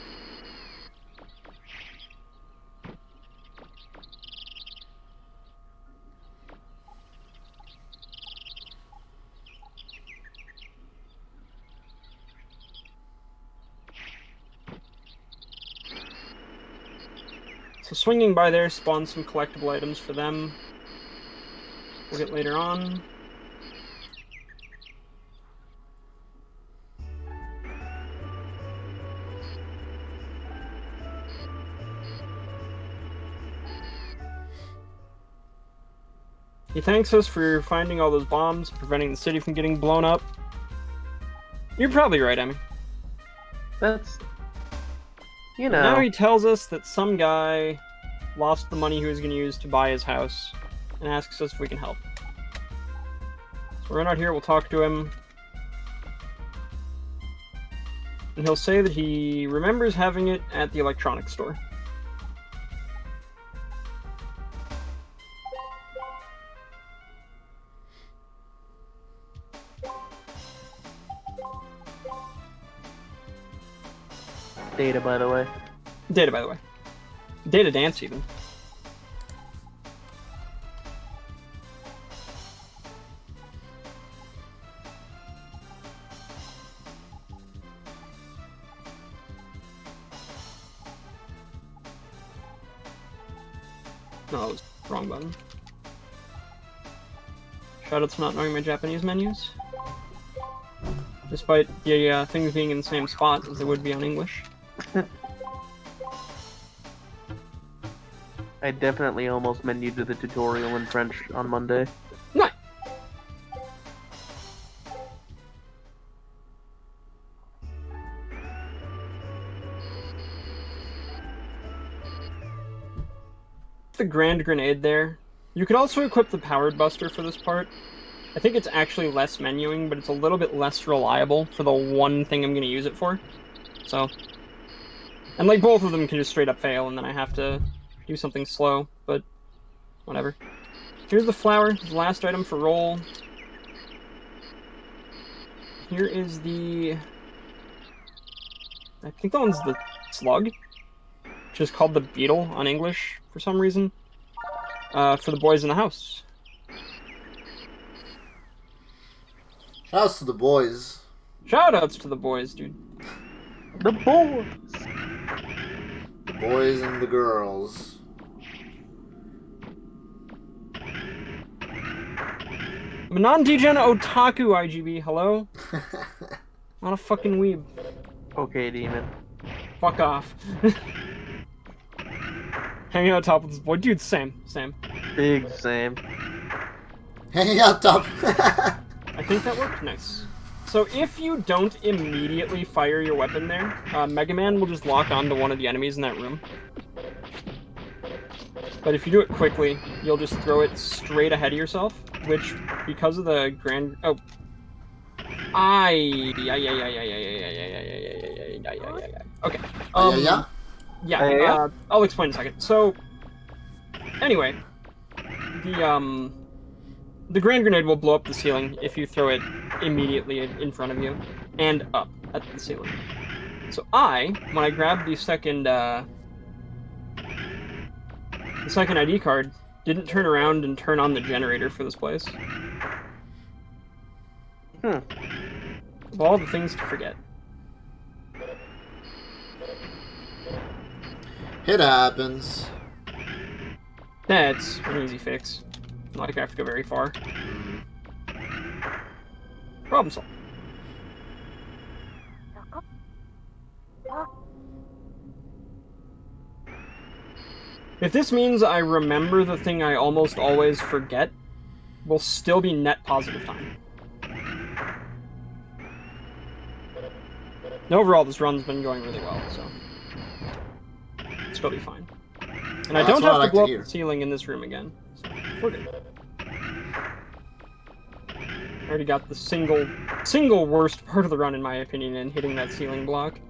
So swinging by there spawns some collectible items for them. We'll get later on. He thanks us for finding all those bombs, preventing the city from getting blown up. You're probably right, Emmy. That's... You know... Now he tells us that some guy lost the money he was going to use to buy his house, and asks us if we can help. So we're out here, we'll talk to him. And he'll say that he remembers having it at the electronics store. Data, by the way. Data, by the way. Data dance, even. No, that was the wrong button. Shoutouts to not knowing my Japanese menus. Despite the things being in the same spot as they would be on English. I definitely almost menued to the tutorial in French on Monday. Nice. The Grand Grenade there. You could also equip the Powered Buster for this part. I think it's actually less menuing, but it's a little bit less reliable for the one thing I'm going to use it for. So, and like both of them can just straight up fail, and then I have to do something slow, but whatever. Here's the flower, the last item for roll. Here is the... I think that one's the slug, which is called the beetle on English for some reason. For the boys in the house. Shouts to the boys. Shoutouts to the boys, dude. The boys! The boys and the girls. I'm a non-degen otaku, IGB, hello? Not a fucking weeb. Okay, Demon. Fuck off. Hanging out top with this boy. Dude, same. Big same. Hanging out top. I think that worked nice. So if you don't immediately fire your weapon there, Mega Man will just lock onto one of the enemies in that room. But if you do it quickly, you'll just throw it straight ahead of yourself, which, because of the grand... Oh. Okay. Yeah, I'll explain in a second. So, anyway, the Grand Grenade will blow up the ceiling if you throw it immediately in front of you, and up at the ceiling. So when I grabbed the second ID card, didn't turn around and turn on the generator for this place. Of all the things to forget. It happens. That's an easy fix. Not like I have to go very far. Problem solved. If this means I remember the thing I almost always forget, we'll still be net positive time. And overall, this run's been going really well, so it'll be fine. And I don't have to blow up the ceiling in this room again, so we're good. I already got the single worst part of the run, in my opinion, in hitting that ceiling block.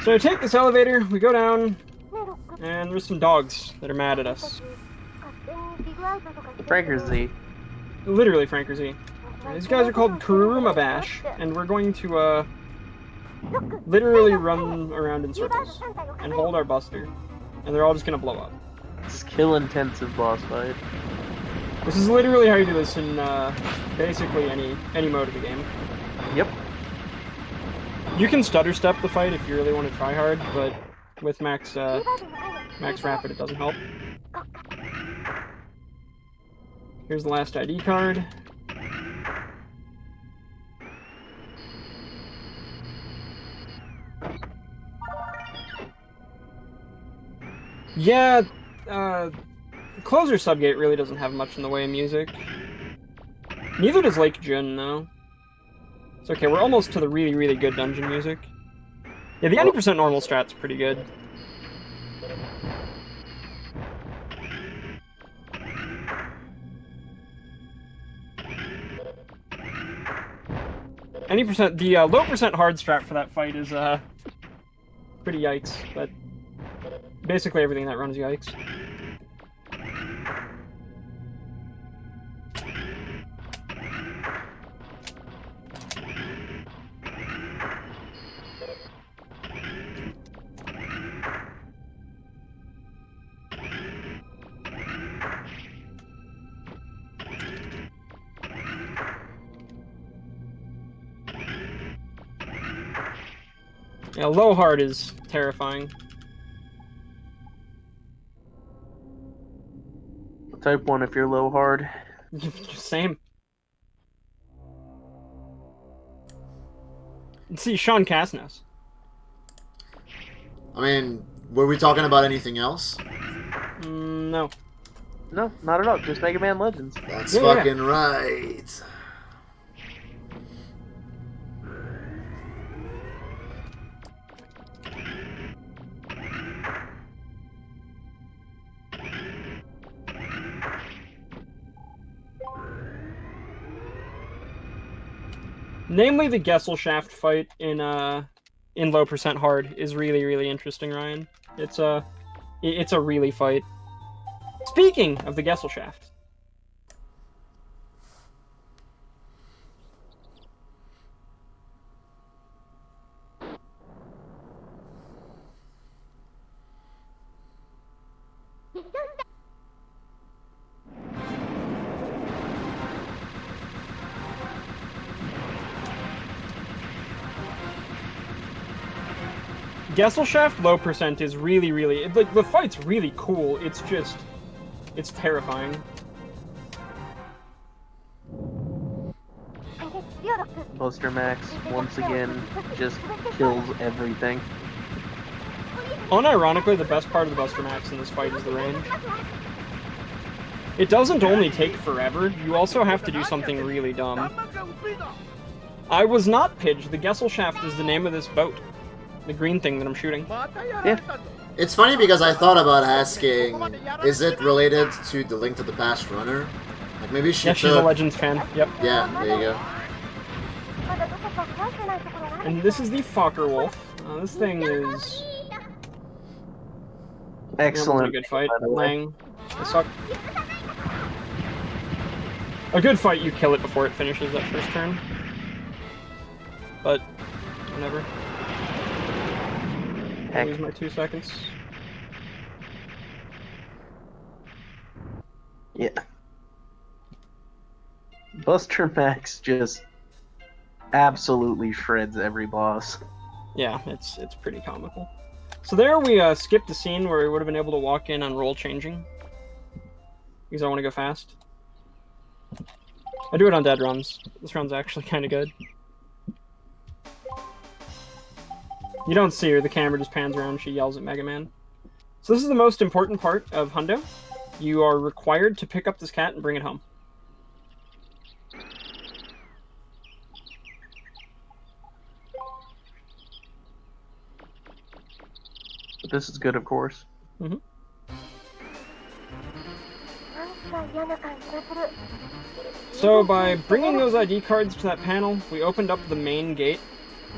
So I take this elevator, we go down, and there's some dogs that are mad at us. Franker Z. Literally Franker Z. These guys are called Kuruma Bash, and we're going to literally run around in circles and hold our buster, and they're all just gonna blow up. Skill-intensive boss fight. This is literally how you do this in basically any mode of the game. Yep. You can stutter step the fight if you really want to try hard, but with max rapid it doesn't help. Here's the last ID card. Yeah, Closer Subgate really doesn't have much in the way of music. Neither does Lake Jun, though. It's okay, we're almost to the really, really good dungeon music. Yeah, the 90% normal strat's pretty good. The low percent hard strat for that fight is pretty yikes, but basically everything that runs yikes. Yeah, low hard is terrifying. Type 1 if you're low hard. Same. Let's see, Sean Casnos. I mean, were we talking about anything else? No. No, not at all. Just Mega Man Legends. That's Yeah. fucking right. Namely, the Gesellschaft fight in low percent hard is really, really interesting, Ryan. It's a really fight. Speaking of the Gesellschaft. Gesellschaft low percent is really, really... Like, the fight's really cool. It's just... It's terrifying. Buster Max, once again, just kills everything. Unironically, the best part of the Buster Max in this fight is the range. It doesn't only take forever, you also have to do something really dumb. I was not Pidge. The Gesellschaft is the name of this boat. The green thing that I'm shooting. Yeah. It's funny because I thought about asking, is it related to the Link to the Past runner? Like maybe she Yeah, she's a took... Legends fan. Yep. Yeah, there you go. And this is the Fokker Wolf. This thing is... Excellent. A good fight. by the way. Lang. I suck. A good fight, you kill it before it finishes that first turn. But, whatever. I lose my 2 seconds. Yeah. Buster Max just absolutely shreds every boss. Yeah, it's pretty comical. So there we skipped the scene where we would have been able to walk in on roll changing. Because I want to go fast. I do it on dead runs. This run's actually kind of good. You don't see her, the camera just pans around, she yells at Mega Man. So this is the most important part of Hundo. You are required to pick up this cat and bring it home. But this is good, of course. So by bringing those ID cards to that panel, we opened up the main gate.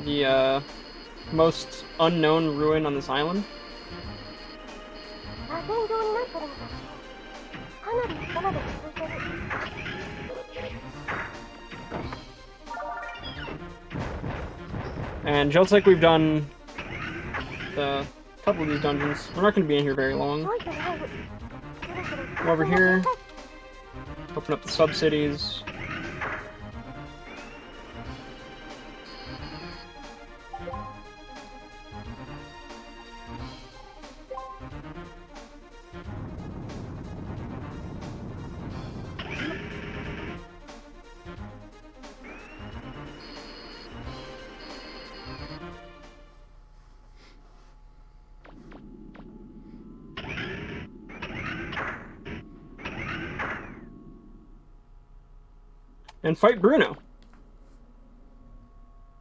The most unknown ruin on this island. And just like we've done the couple of these dungeons, we're not going to be in here very long. Go over here, open up the sub-cities. And fight Bruno.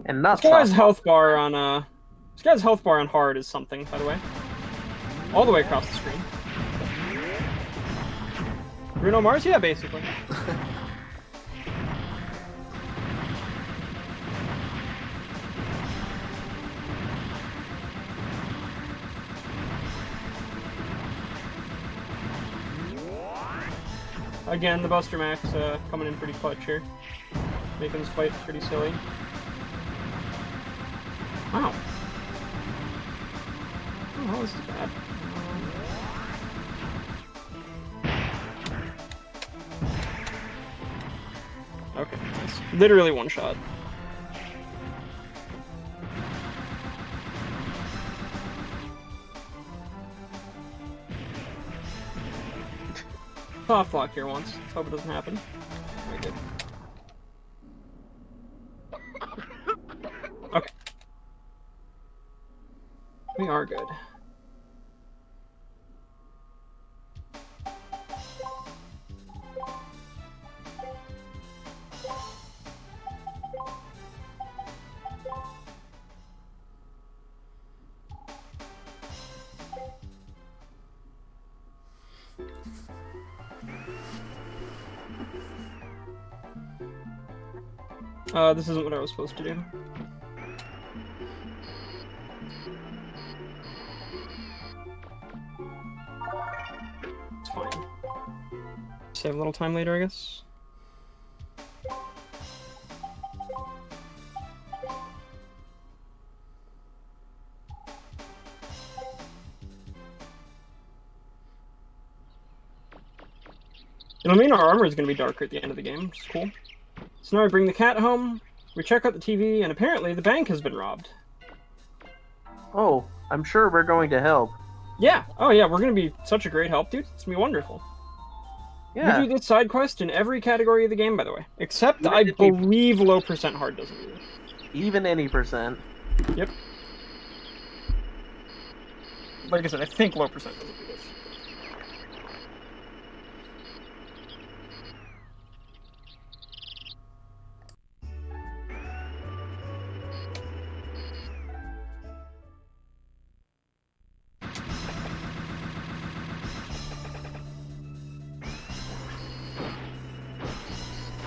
And not This guy's soft. health bar on this guy's health bar on hard is something, by the way. All the way across the screen. Bruno Mars, yeah, basically. Again, the Buster Max coming in pretty clutch here. Making this fight pretty silly. Wow. Oh, that was too bad. Okay, it's literally one shot. Soft block here once. Let's hope it doesn't happen. are good. This isn't what I was supposed to do. It's fine. Save a little time later, I guess. It'll mean our armor is going to be darker at the end of the game, which is cool. So now we bring the cat home, we check out the TV, and apparently the bank has been robbed. Oh, I'm sure we're going to help. Yeah, oh yeah, we're going to be such a great help, dude. It's going to be wonderful. Yeah. We do this side quest in every category of the game, by the way. Except, Even I if we- believe low percent hard doesn't do this. Even any percent. Yep. Like I said, I think low percent doesn't do this.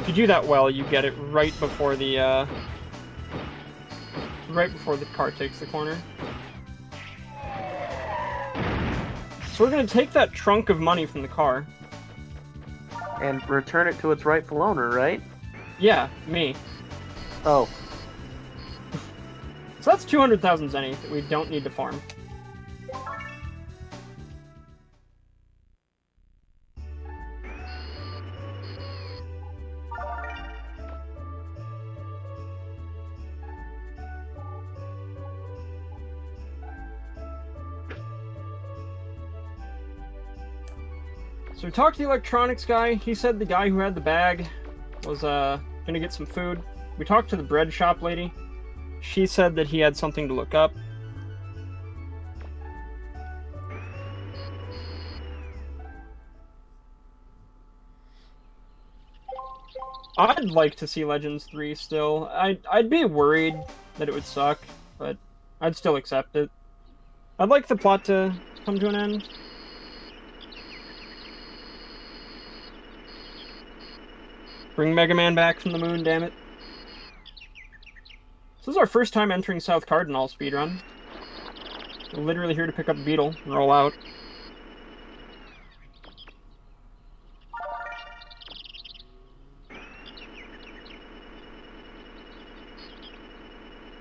If you do that well, you get it right before the car takes the corner. So we're gonna take that trunk of money from the car. And return it to its rightful owner, right? Yeah, me. Oh. So that's 200,000 zenny that we don't need to farm. So we talked to the electronics guy. He said the guy who had the bag was gonna get some food. We talked to the bread shop lady. She said that he had something to look up. I'd like to see Legends 3 still. I'd be worried that it would suck, but I'd still accept it. I'd like the plot to come to an end. Bring Mega Man back from the moon, damn it. This is our first time entering South Cardinal speedrun. We're literally here to pick up Beetle and roll out.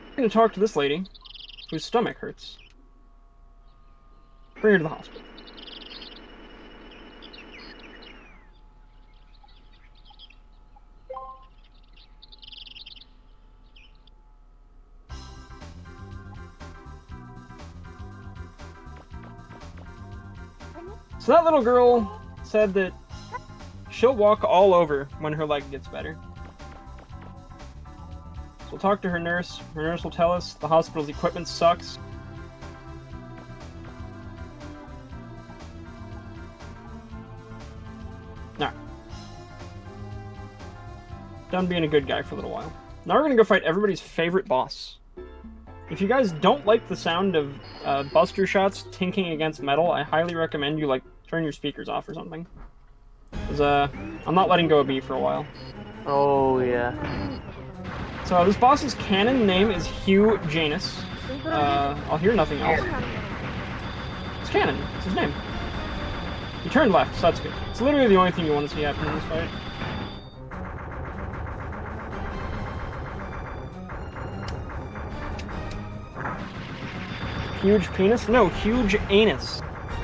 I'm gonna talk to this lady whose stomach hurts. Bring her to the hospital. So that little girl said that she'll walk all over when her leg gets better. So we'll talk to her nurse. Her nurse will tell us the hospital's equipment sucks. Now, done being a good guy for a little while. Now we're gonna go fight everybody's favorite boss. If you guys don't like the sound of buster shots tinking against metal, I highly recommend you turn your speakers off or something. Because I'm not letting go of B for a while. Oh, yeah. So this boss's canon name is Hugh Janus. I'll hear nothing else. It's canon. It's his name. He turned left, so that's good. It's literally the only thing you want to see happen in this fight. Huge penis? No, huge anus,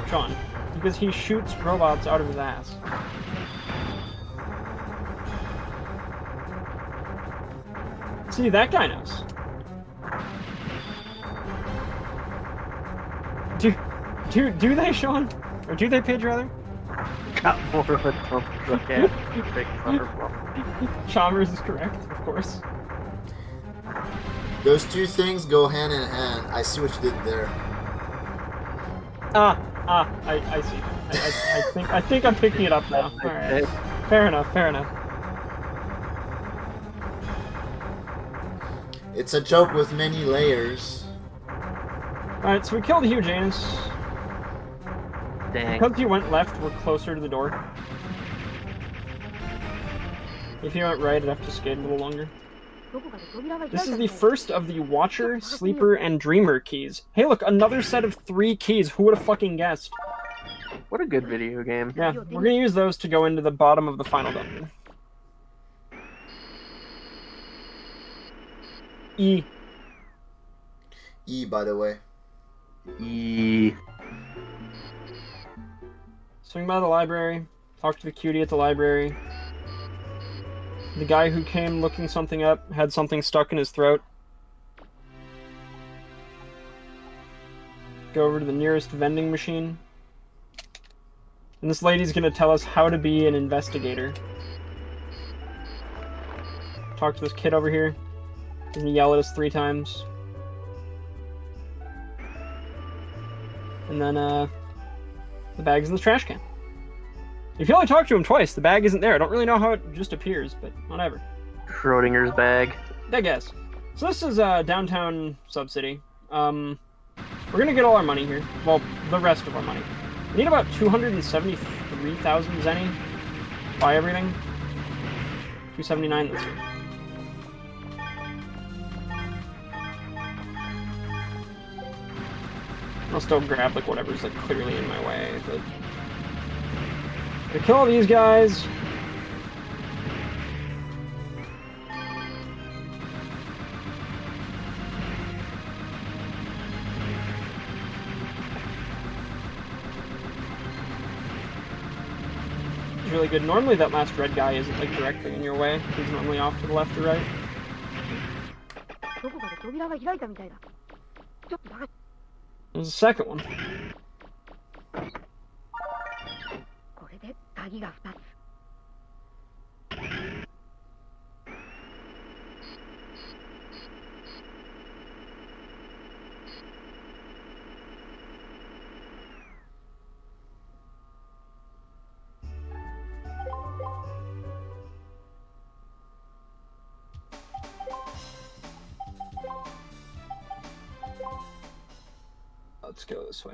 Sean. Because he shoots robots out of his ass. See, that guy knows. Do they, Sean? Or do they, Paige, rather? Got more of a dump truck at big thunderball. Chalmers is correct, of course. Those two things go hand in hand. I see what you did there. I see. I think I'm picking it up now. Alright. Fair enough, fair enough. It's a joke with many layers. Alright, so we killed Hugh Janus. Dang. Because you went left, we're closer to the door. If you went right, I'd have to skate a little longer. This is the first of the Watcher, Sleeper, and Dreamer keys. Hey look, another set of 3 keys. Who would have fucking guessed? What a good video game. Yeah, we're gonna use those to go into the bottom of the final dungeon. E. E, by the way. E. Swing by the library. Talk to the cutie at the library. The guy who came looking something up had something stuck in his throat. Go over to the nearest vending machine. And this lady's gonna tell us how to be an investigator. Talk to this kid over here. He's gonna yell at us 3 times. And then, the bag's in the trash can. If you only talk to him twice, the bag isn't there. I don't really know how it just appears, but whatever. Schrodinger's bag. I guess. So this is downtown Sub-City. We're gonna get all our money here. Well, the rest of our money. We need about 273,000 zenny. Buy everything. 279 this year. I'll still grab like whatever's like clearly in my way, but to kill all these guys. It's really good. Normally that last red guy isn't like directly in your way. He's normally off to the left or right. There's a second one. Let's go this way.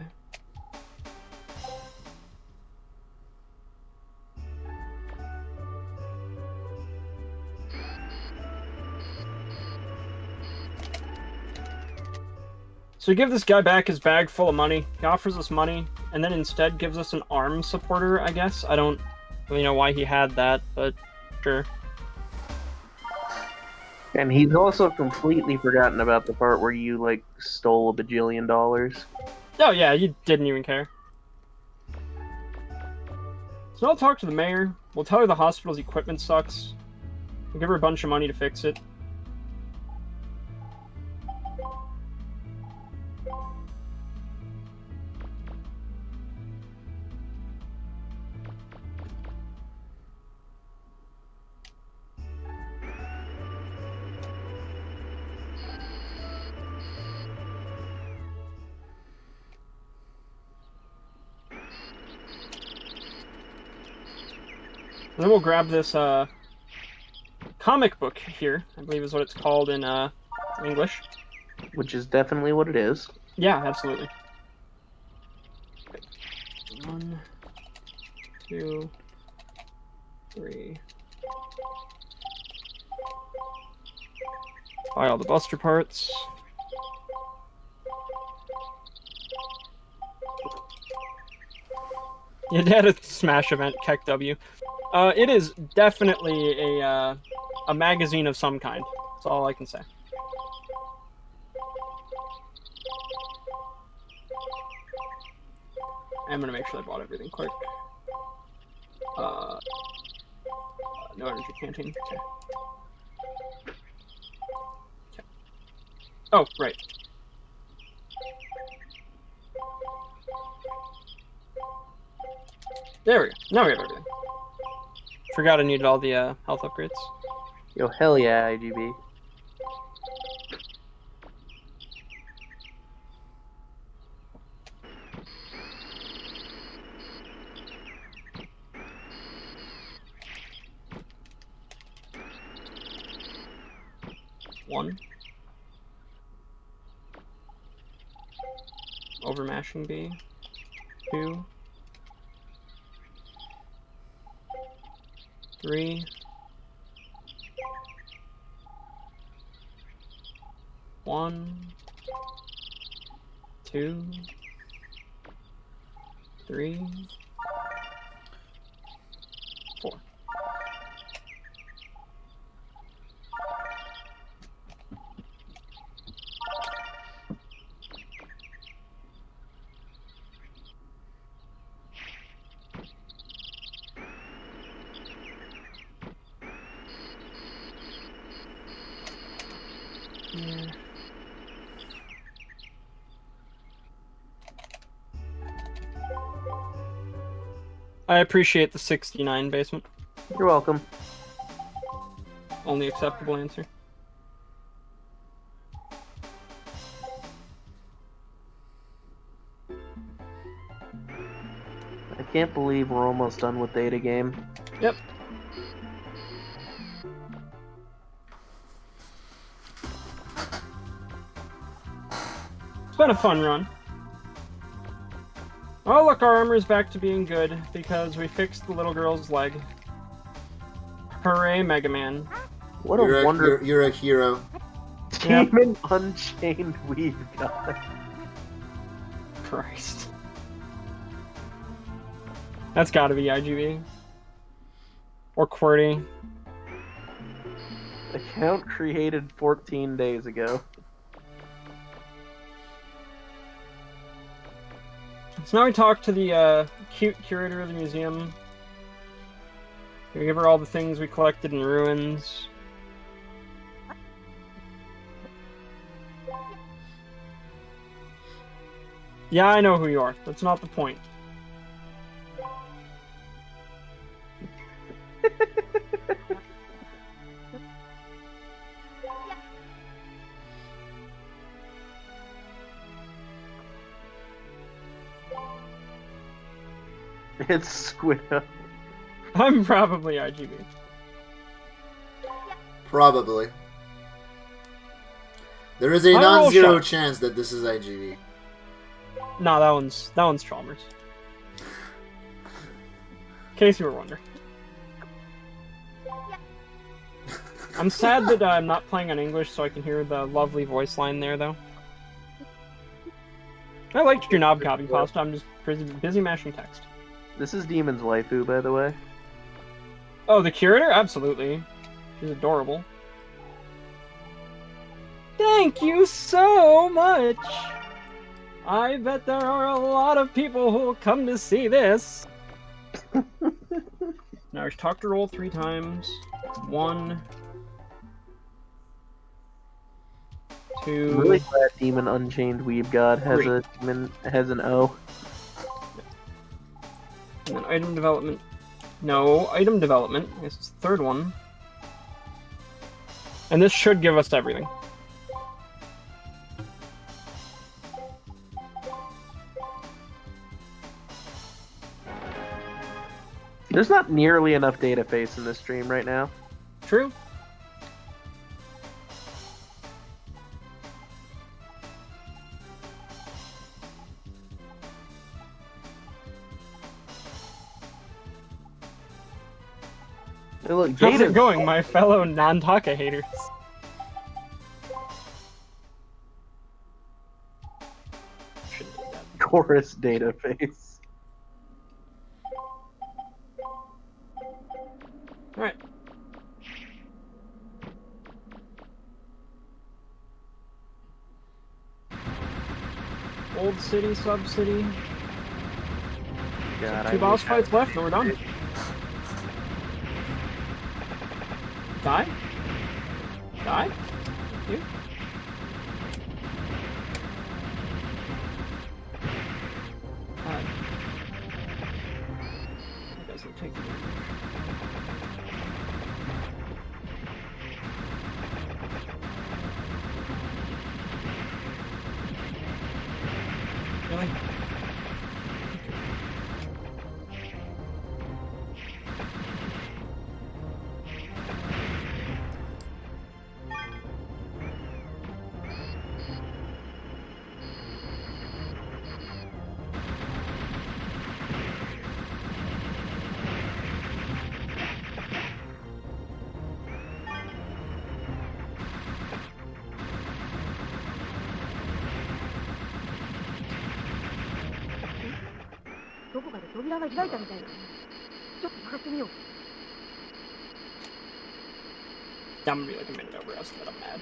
So we give this guy back his bag full of money. He offers us money, and then instead gives us an arm supporter, I guess. I don't really know why he had that, but sure. And he's also completely forgotten about the part where you, like, stole $1 bajillion. Oh yeah, you didn't even care. So I'll talk to the mayor. We'll tell her the hospital's equipment sucks. We'll give her a bunch of money to fix it. And then we'll grab this comic book here, I believe is what it's called in English. Which is definitely what it is. Yeah, absolutely. 1, 2, 3. Buy all the Buster parts. You had a Smash event, Keck W. It is definitely a magazine of some kind. That's all I can say. I'm gonna make sure I bought everything quick. No energy canteen. Okay. Okay. Oh, right. There we go. Now we have everything. Forgot I needed all the health upgrades. Yo, hell yeah, IGB. 1. Overmashing B. 2. 3. 1. 2. 3. 4. Yeah. I appreciate the 69 basement. You're welcome. Only acceptable answer. I can't believe we're almost done with data game. Yep. It's been a fun run. Oh look, our armor's back to being good because we fixed the little girl's leg. Hooray, Mega Man. What a wonder. You're a hero. Demon Unchained we've got. Christ. That's gotta be IGV. Or QWERTY. Account created 14 days ago. So now we talk to the cute curator of the museum. We give her all the things we collected in ruins. Yeah, I know who you are. That's not the point. It's Squiddo. I'm probably IGB. Probably. There is a I roll non-zero shot. chance that this is IGV. No, that one's Chalmers. In case you were wondering. I'm sad that I'm not playing in English so I can hear the lovely voice line there, though. I liked your knob copy pasta. I'm just busy mashing text. This is Demon's waifu, by the way. Oh, the curator? Absolutely. She's adorable. Thank you so much! I bet there are a lot of people who will come to see this. Now, just talk to roll 3 times. 1, 2. I'm really glad Demon Unchained Weeb God has an O. And then item development. No, item development. I guess it's the third one. And this should give us everything. There's not nearly enough data face in this stream right now. True. Hey, look, How's it Jada's going, my fellow non-Taka haters? Shouldn't do that. chorus data face. Alright. Old city, sub-city. God, 2 boss fights left and we're done. Die? Die? You? That doesn't take me. Really? どこかで扉が開いたみたいな。ちょっと探してみよう。 I'm gonna be like a minute over us, but I'm mad.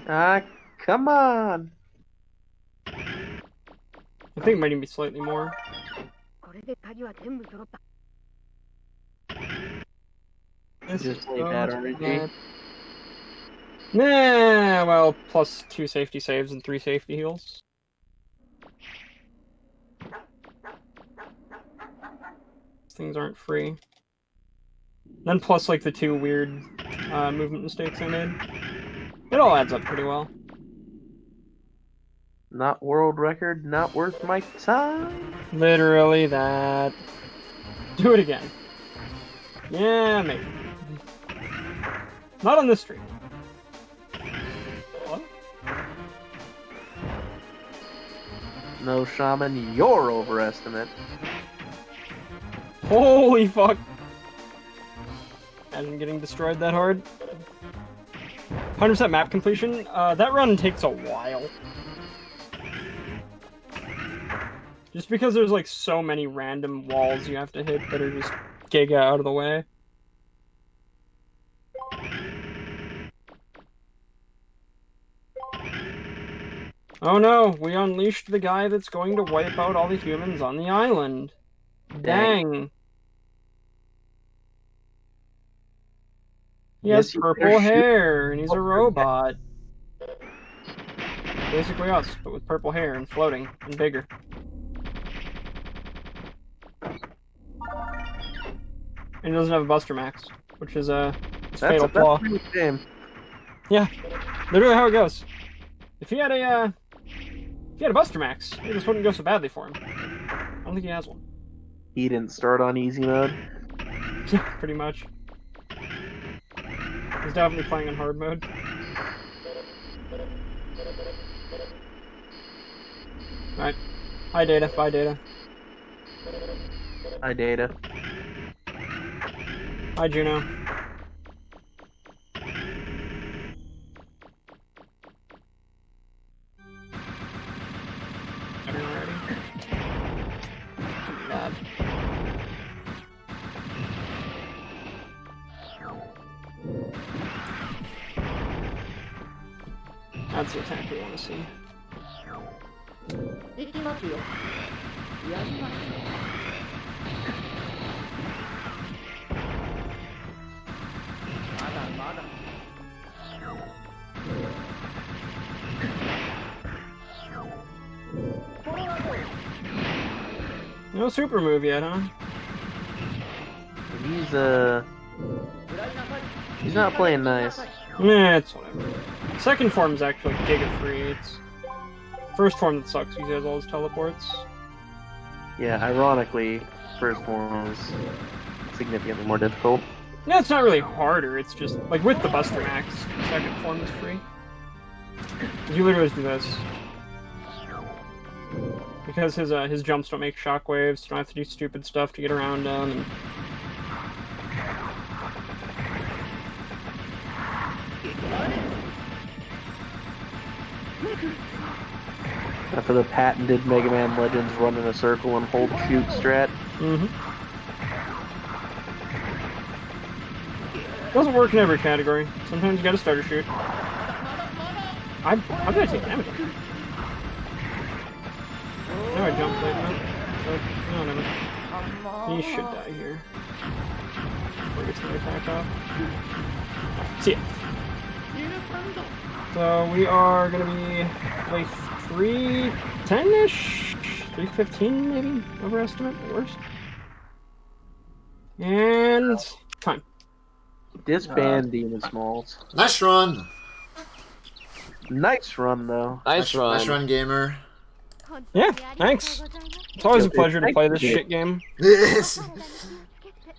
Ah, come on. I think it might even be slightly more. これで鍵は全部揃った。 This Just is play so bad much RNG. Nah, well, plus 2 safety saves and 3 safety heals. Things aren't free. Then plus like the 2 weird movement mistakes I made. It all adds up pretty well. Not world record, not worth my time. Literally that. Do it again. Yeah, maybe. Not on this stream. What? No, Shaman, your overestimate. Holy fuck! Imagine getting destroyed that hard. 100% map completion. That run takes a while. Just because there's like so many random walls you have to hit that are just giga out of the way. Oh no, we unleashed the guy that's going to wipe out all the humans on the island. Dang. He has Yes, you better purple shoot. hair, and he's a robot. Basically us, but with purple hair and floating and bigger. And he doesn't have a Buster Max, which is his fatal flaw. That's a pretty shame. Yeah, literally how it goes. If he had a Buster Max, maybe this wouldn't go so badly for him. I don't think he has one. He didn't start on easy mode. Yeah, pretty much. He's definitely playing in hard mode. Alright. Hi, Data. Bye, Data. Hi, Data. Hi, Juno. Everyone ready? Bad. That's the attack we want to see. 行きますよ。やりますよ。 まだまだ。 No super move yet, huh? He's not playing nice. Nah, it's whatever. Second form is actually giga free. It's first form that sucks because he has all his teleports. Yeah, ironically, first one was significantly more difficult. No, it's not really harder. It's just like with the Buster Max, second form is free. You literally just do this because his jumps don't make shockwaves. You don't have to do stupid stuff to get around them. And... After the patented Mega Man Legends run in a circle and hold shoot strat. Mm-hmm. Doesn't work in every category. Sometimes you gotta starter shoot. How did I take damage? No, I jumped late enough. No, never. He should die here. Before he gets my attack off. See ya. So we are gonna be like 310-ish? 315 maybe? Overestimate at worst. And time. Disband DemonSmallZ. Nice run. Nice run, though. Nice run. Nice run, gamer. Yeah, thanks. It's always a pleasure to play this shit game.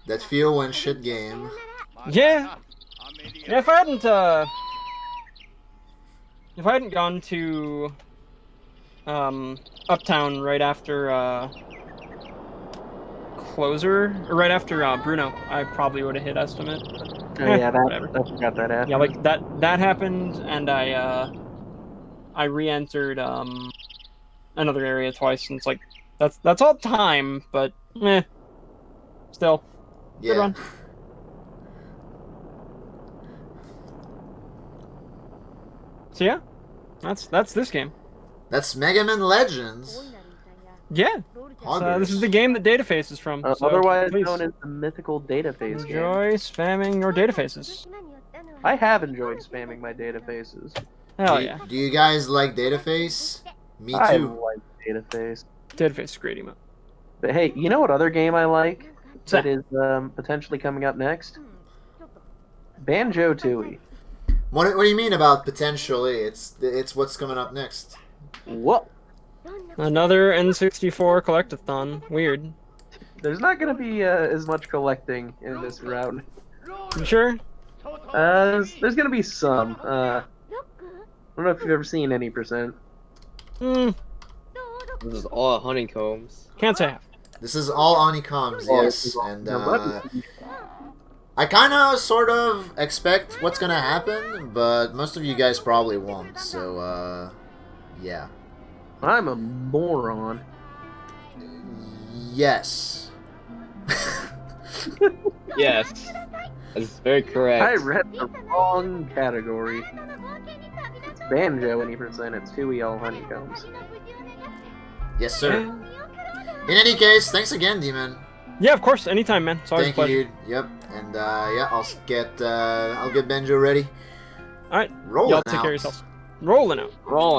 That feel when shit game. Yeah. Yeah, if I hadn't gone to Uptown right after Closer, or right after Bruno, I probably would have hit estimate. Oh yeah, whatever. I forgot that happened. Yeah, like that happened, and I re-entered another area twice, and it's like That's all time, but still. Yeah. run. So yeah, that's this game. That's Mega Man Legends. Yeah. So this is the game that Dataface is from. So Otherwise please known as the mythical Dataface game. enjoy spamming your datafaces. I have enjoyed spamming my datafaces. Hell yeah. Do you guys like Dataface? Me I too. like Dataface. Dataface is a great emote. But hey, you know what other game I like What's that that? is potentially coming up next? Banjo-Tooie. What do you mean about potentially? It's what's coming up next. Whoa! Another N64 collectathon. Weird. There's not gonna be as much collecting in this round. You sure? There's gonna be some. I don't know if you've ever seen any percent. Hmm. This is all honeycombs. Can't say I have. This is all honeycombs, Oh, yes, this is all- and Now, let me see. I kind of sort of expect what's gonna happen, but most of you guys probably won't. So yeah. I'm a moron. Yes. Yes. That's very correct. I read the wrong category. It's Banjo any percent. It's Tooie all honeycombs. Yes, sir. In any case, thanks again, Demon. Yeah, of course. Anytime, man. It's always Thank a pleasure. you, dude. Yep. And yeah, I'll get Benjo ready. All right. Rolling Y'all take out. care of yourselves. Rolling out. Rolling.